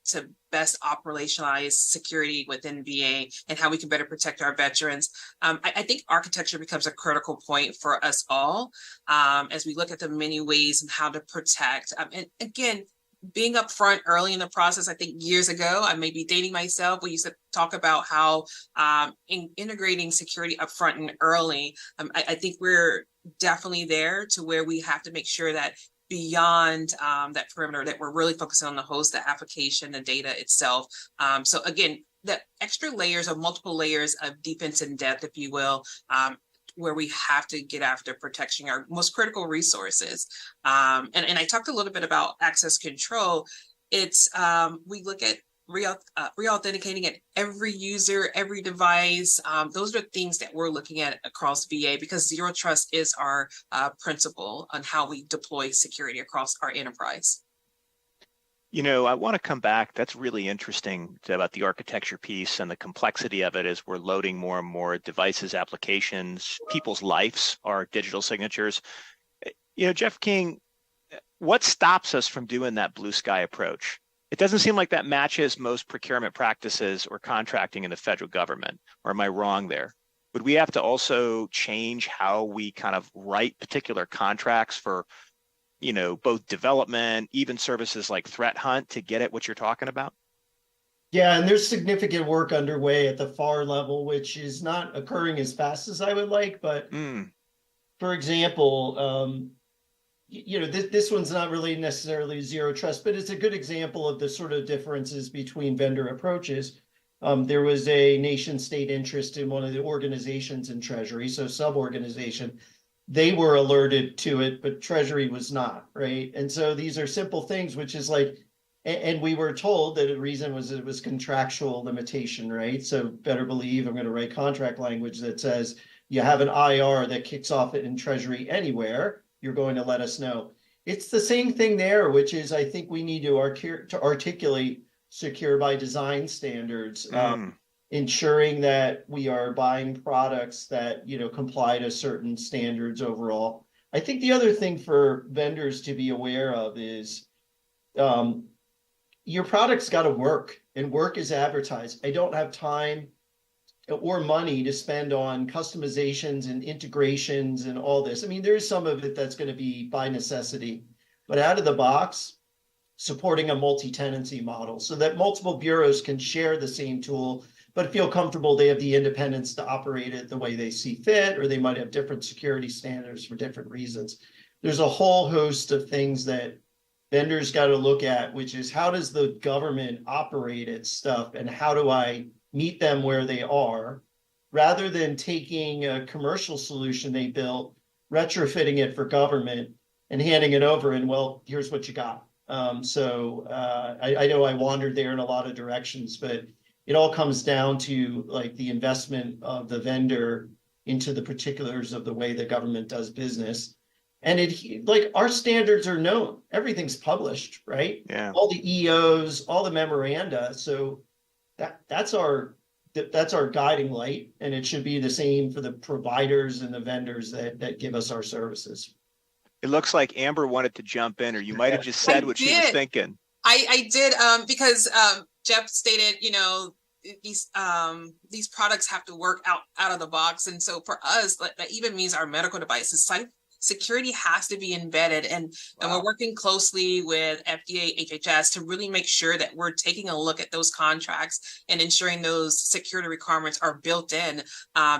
to best operationalize security within VA and how we can better protect our veterans. I think architecture becomes a critical point for us all as we look at the many ways and how to protect. And again, being upfront early in the process. I think years ago, I may be dating myself, we used to talk about how integrating security upfront and early. I think we're definitely there to where we have to make sure that beyond that perimeter, that we're really focusing on the host, the application, the data itself. So again, the extra layers of multiple layers of defense in depth, if you will, where we have to get after protecting our most critical resources. And I talked a little bit about access control. It's we look at re-authenticating at every user, every device. Those are things that we're looking at across VA, because zero trust is our principle on how we deploy security across our enterprise. You know, I want to come back. That's really interesting about the architecture piece and the complexity of it as we're loading more and more devices, applications, people's lives are digital signatures. You know, Jeff King, what stops us from doing that blue sky approach? It doesn't seem like that matches most procurement practices or contracting in the federal government, or am I wrong there? Would we have to also change how we kind of write particular contracts for, you know, both development, even services like threat hunt to get at what you're talking about? Yeah, and there's significant work underway at the FAR level, which is not occurring as fast as I would like. But for example, you know, this one's not really necessarily zero trust, but it's a good example of the sort of differences between vendor approaches. There was a nation state interest in one of the organizations in Treasury, so sub-organization. They were alerted to it, but Treasury was not, right? And so these are simple things, which is like, and we were told that the reason was it was contractual limitation, right? So better believe I'm going to write contract language that says you have an IR that kicks off it in Treasury anywhere, you're going to let us know. It's the same thing there, which is I think we need to articulate secure by design standards. Ensuring that we are buying products that, you know, comply to certain standards overall. I think the other thing for vendors to be aware of is your product's got to work, and work is advertised. I don't have time or money to spend on customizations and integrations and all this. I mean, there's some of it that's going to be by necessity, but out of the box, supporting a multi-tenancy model so that multiple bureaus can share the same tool, but feel comfortable they have the independence to operate it the way they see fit, or they might have different security standards for different reasons. There's a whole host of things that vendors got to look at, which is how does the government operate its stuff, and how do I meet them where they are, rather than taking a commercial solution they built, retrofitting it for government, and handing it over and, well, here's what you got. I know I wandered there in a lot of directions, but it all comes down to like the investment of the vendor into the particulars of the way the government does business. And it, like, our standards are known, everything's published, right? Yeah. All the EOs, all the memoranda. So that's our guiding light, and it should be the same for the providers and the vendors that give us our services. It looks like Amber wanted to jump in, or you might have just said what she was thinking. I did, because Jeff stated, you know, these products have to work out of the box. And so for us, that even means our medical devices, security has to be embedded. And we're working closely with FDA, HHS to really make sure that we're taking a look at those contracts and ensuring those security requirements are built in,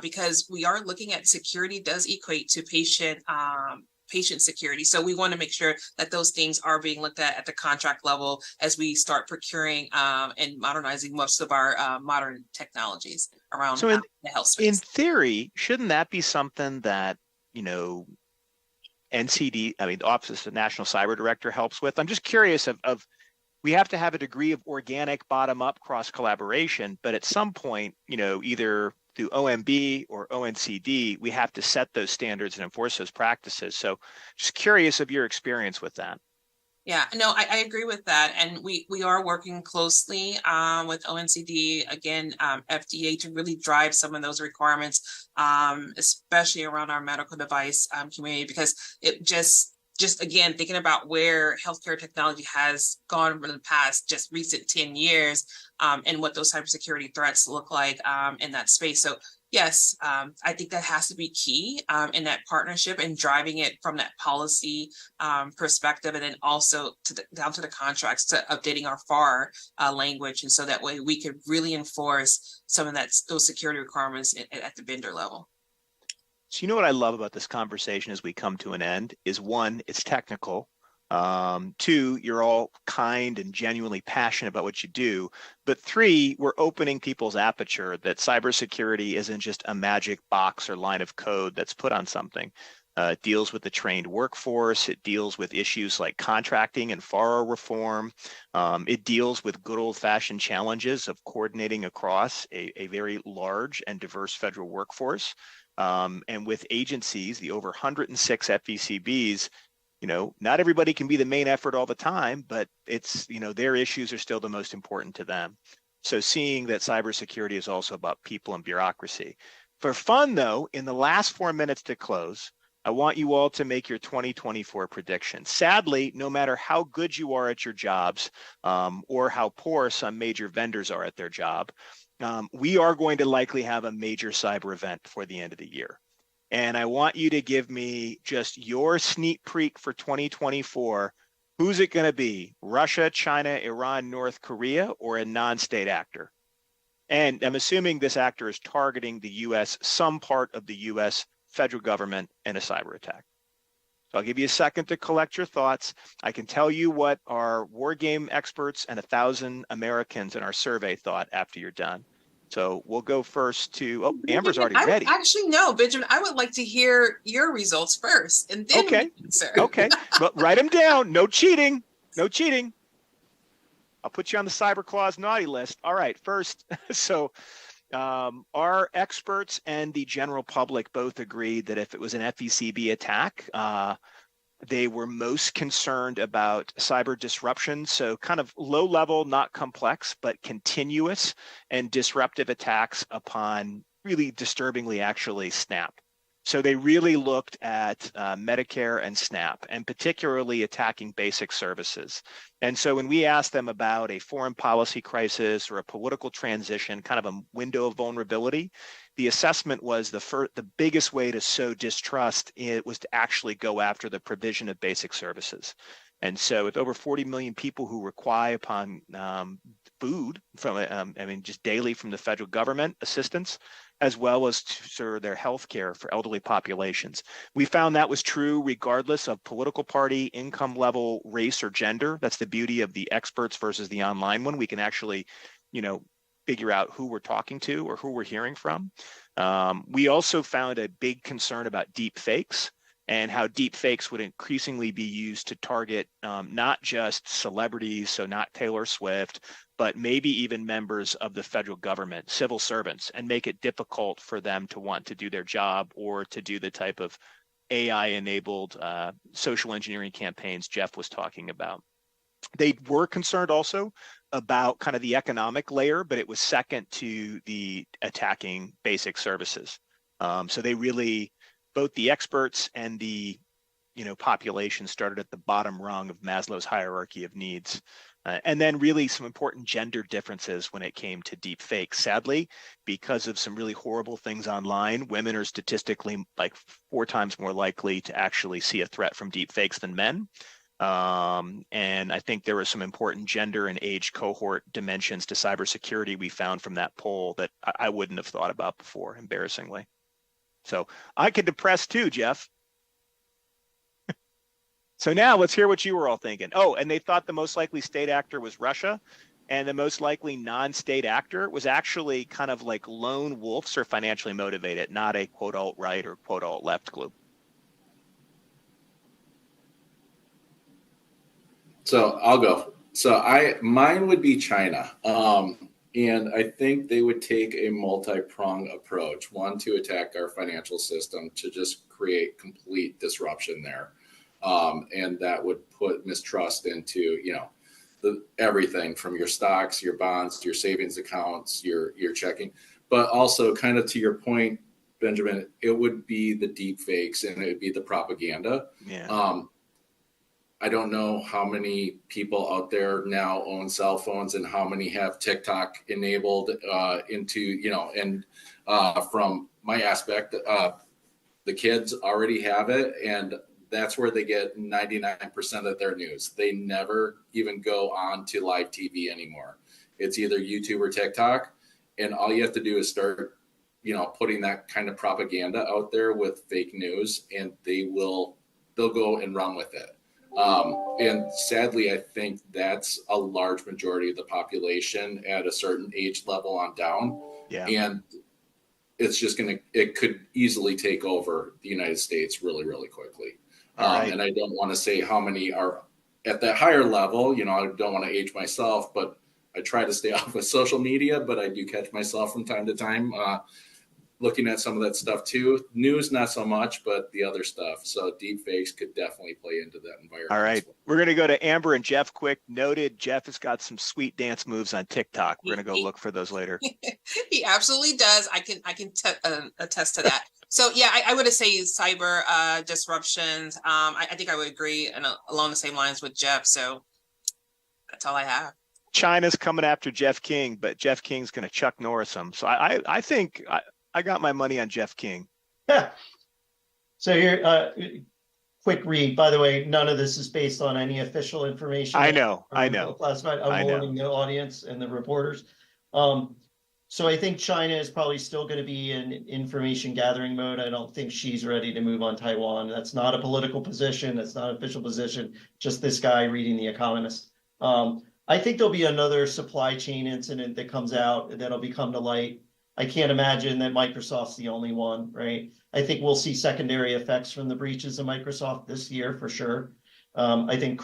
because we are looking at security does equate to patient security. So we want to make sure that those things are being looked at the contract level as we start procuring and modernizing most of our modern technologies around the health space. In theory, shouldn't that be something that, you know, NCD, I mean, the Office of National Cyber Director helps with? I'm just curious of we have to have a degree of organic bottom-up cross-collaboration, but at some point, you know, either through OMB or ONCD, we have to set those standards and enforce those practices. So just curious of your experience with that. Yeah, no, I agree with that. And we are working closely with ONCD, again, FDA, to really drive some of those requirements, especially around our medical device community, because it just again, thinking about where healthcare technology has gone in the past, just recent 10 years, and what those cybersecurity threats look like in that space. So Yes, I think that has to be key in that partnership and driving it from that policy perspective, and then also down to the contracts, to updating our FAR language, and so that way we could really enforce some of those security requirements at the vendor level. So you know what I love about this conversation as we come to an end is, one, it's technical. Two, you're all kind and genuinely passionate about what you do. But three, we're opening people's aperture that cybersecurity isn't just a magic box or line of code that's put on something. It deals with the trained workforce. It deals with issues like contracting and FAR reform. It deals with good old-fashioned challenges of coordinating across a very large and diverse federal workforce. And with agencies, the over 106 FCEBs, not everybody can be the main effort all the time, but it's, their issues are still the most important to them. So seeing that cybersecurity is also about people and bureaucracy. For fun, though, in the last 4 minutes to close, I want you all to make your 2024 predictions. Sadly, no matter how good you are at your jobs or how poor some major vendors are at their job, we are going to likely have a major cyber event before the end of the year. And I want you to give me just your sneak peek for 2024. Who's it going to be? Russia, China, Iran, North Korea, or a non-state actor? And I'm assuming this actor is targeting the U.S., some part of the U.S. federal government, in a cyber attack. So I'll give you a second to collect your thoughts. I can tell you what our war game experts and 1,000 Americans in our survey thought after you're done. So we'll go first to, Amber's already ready. Actually, no, Benjamin, I would like to hear your results first, and then okay. Answer. Okay, well, write them down. No cheating. No cheating. I'll put you on the Cyber Clause naughty list. All right, first, so our experts and the general public both agreed that if it was an FCEB attack, they were most concerned about cyber disruption. So kind of low level, not complex, but continuous and disruptive attacks upon really disturbingly actually SNAP. So they really looked at Medicare and SNAP, and particularly attacking basic services. And so when we asked them about a foreign policy crisis or a political transition, kind of a window of vulnerability, the assessment was the biggest way to sow distrust was to actually go after the provision of basic services. And so with over 40 million people who rely upon food from, just daily from the federal government assistance, as well as to their health care for elderly populations. We found that was true regardless of political party, income level, race, or gender. That's the beauty of the experts versus the online one. We can actually, figure out who we're talking to or who we're hearing from. We also found a big concern about deep fakes and how deep fakes would increasingly be used to target not just celebrities, so not Taylor Swift, but maybe even members of the federal government, civil servants, and make it difficult for them to want to do their job or to do the type of AI-enabled social engineering campaigns Jeff was talking about. They were concerned also about kind of the economic layer, but it was second to the attacking basic services. So they really, both the experts and the population started at the bottom rung of Maslow's hierarchy of needs. And then really some important gender differences when it came to deep fakes. Sadly, because of some really horrible things online, women are statistically like 4 times more likely to actually see a threat from deep fakes than men. And I think there were some important gender and age cohort dimensions to cybersecurity we found from that poll that I wouldn't have thought about before, embarrassingly. So I could depress too, Jeff. So now let's hear what you were all thinking. Oh, and they thought the most likely state actor was Russia, and the most likely non-state actor was actually kind of like lone wolves or financially motivated, not a quote alt-right or quote alt-left group. So I'll go. So mine would be China. And I think they would take a multi-pronged approach. One, to attack our financial system, to just create complete disruption there. And that would put mistrust into, everything from your stocks, your bonds, your savings accounts, your checking. But also, kind of to your point, Benjamin, it would be the deep fakes and it would be the propaganda. Yeah. I don't know how many people out there now own cell phones and how many have TikTok enabled and from my aspect, the kids already have it, and that's where they get 99% of their news. They never even go on to live TV anymore. It's either YouTube or TikTok, and all you have to do is start, putting that kind of propaganda out there with fake news, and they'll go and run with it. And sadly, I think that's a large majority of the population at a certain age level on down. Yeah. And it's just it could easily take over the United States really, really quickly. Right. And I don't want to say how many are at that higher level. I don't want to age myself, but I try to stay off of social media, but I do catch myself from time to time looking at some of that stuff too. News, not so much, but the other stuff. So deep fakes could definitely play into that environment. All right. We're going to go to Amber and Jeff quick. Noted. Jeff has got some sweet dance moves on TikTok. We're going to go look for those later. He absolutely does. I can attest to that. So yeah, I would say cyber disruptions. I think I would agree along the same lines with Jeff. So that's all I have. China's coming after Jeff King, but Jeff King's going to Chuck Norris him. So I think I got my money on Jeff King. Yeah. So here, quick read. By the way, none of this is based on any official information. I know. Classified. I'm warning the audience and the reporters. So I think China is probably still going to be in information gathering mode. I don't think she's ready to move on Taiwan. That's not a political position. That's not an official position. Just this guy reading The Economist. I think there'll be another supply chain incident that comes out that'll become to light. I can't imagine that Microsoft's the only one, right? I think we'll see secondary effects from the breaches of Microsoft this year for sure. I think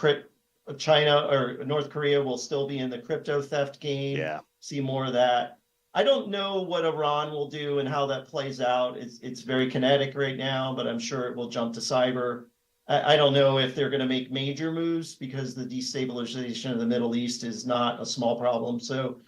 China or North Korea will still be in the crypto theft game. Yeah. See more of that. I don't know what Iran will do and how that plays out. It's very kinetic right now, but I'm sure it will jump to cyber. I don't know if they're going to make major moves because the destabilization of the Middle East is not a small problem. So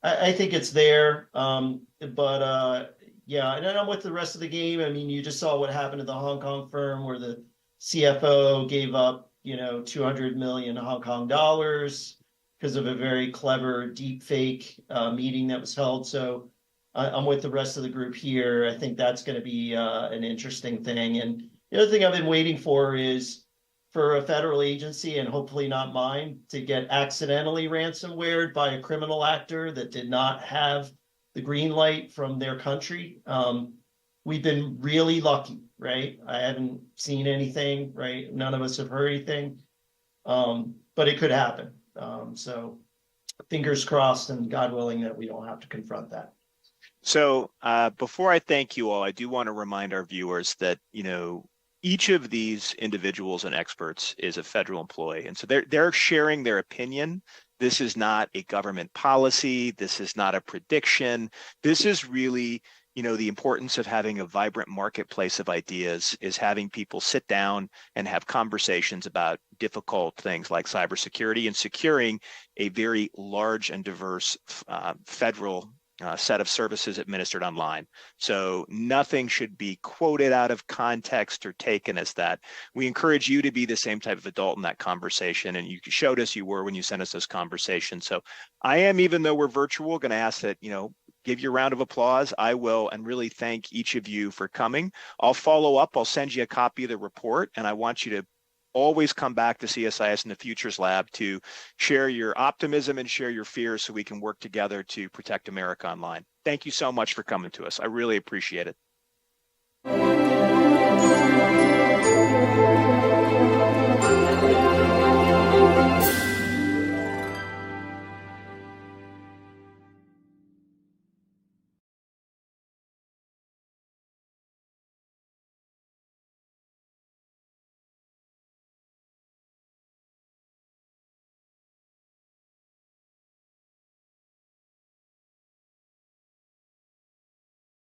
I think it's there. Yeah, and then I'm with the rest of the game. I mean, you just saw what happened to the Hong Kong firm where the CFO gave up, 200 million Hong Kong dollars because of a very clever deep fake meeting that was held. So I'm with the rest of the group here. I think that's going to be an interesting thing. And the other thing I've been waiting for is for a federal agency, and hopefully not mine, to get accidentally ransomwared by a criminal actor that did not have the green light from their country. We've been really lucky, right? I haven't seen anything, right? None of us have heard anything, but it could happen. So fingers crossed and God willing that we don't have to confront that. So before I thank you all, I do want to remind our viewers that, each of these individuals and experts is a federal employee. And so they're sharing their opinion. This is not a government policy. This is not a prediction. This is really, the importance of having a vibrant marketplace of ideas is having people sit down and have conversations about difficult things like cybersecurity and securing a very large and diverse federal set of services administered online. So nothing should be quoted out of context or taken as that. We encourage you to be the same type of adult in that conversation, and you showed us you were when you sent us those conversations. So I am, even though we're virtual, going to ask that, give you a round of applause. I will, and really thank each of you for coming. I'll follow up. I'll send you a copy of the report, and I want you to always come back to CSIS and the Futures Lab to share your optimism and share your fears so we can work together to protect America online. Thank you so much for coming to us. I really appreciate it.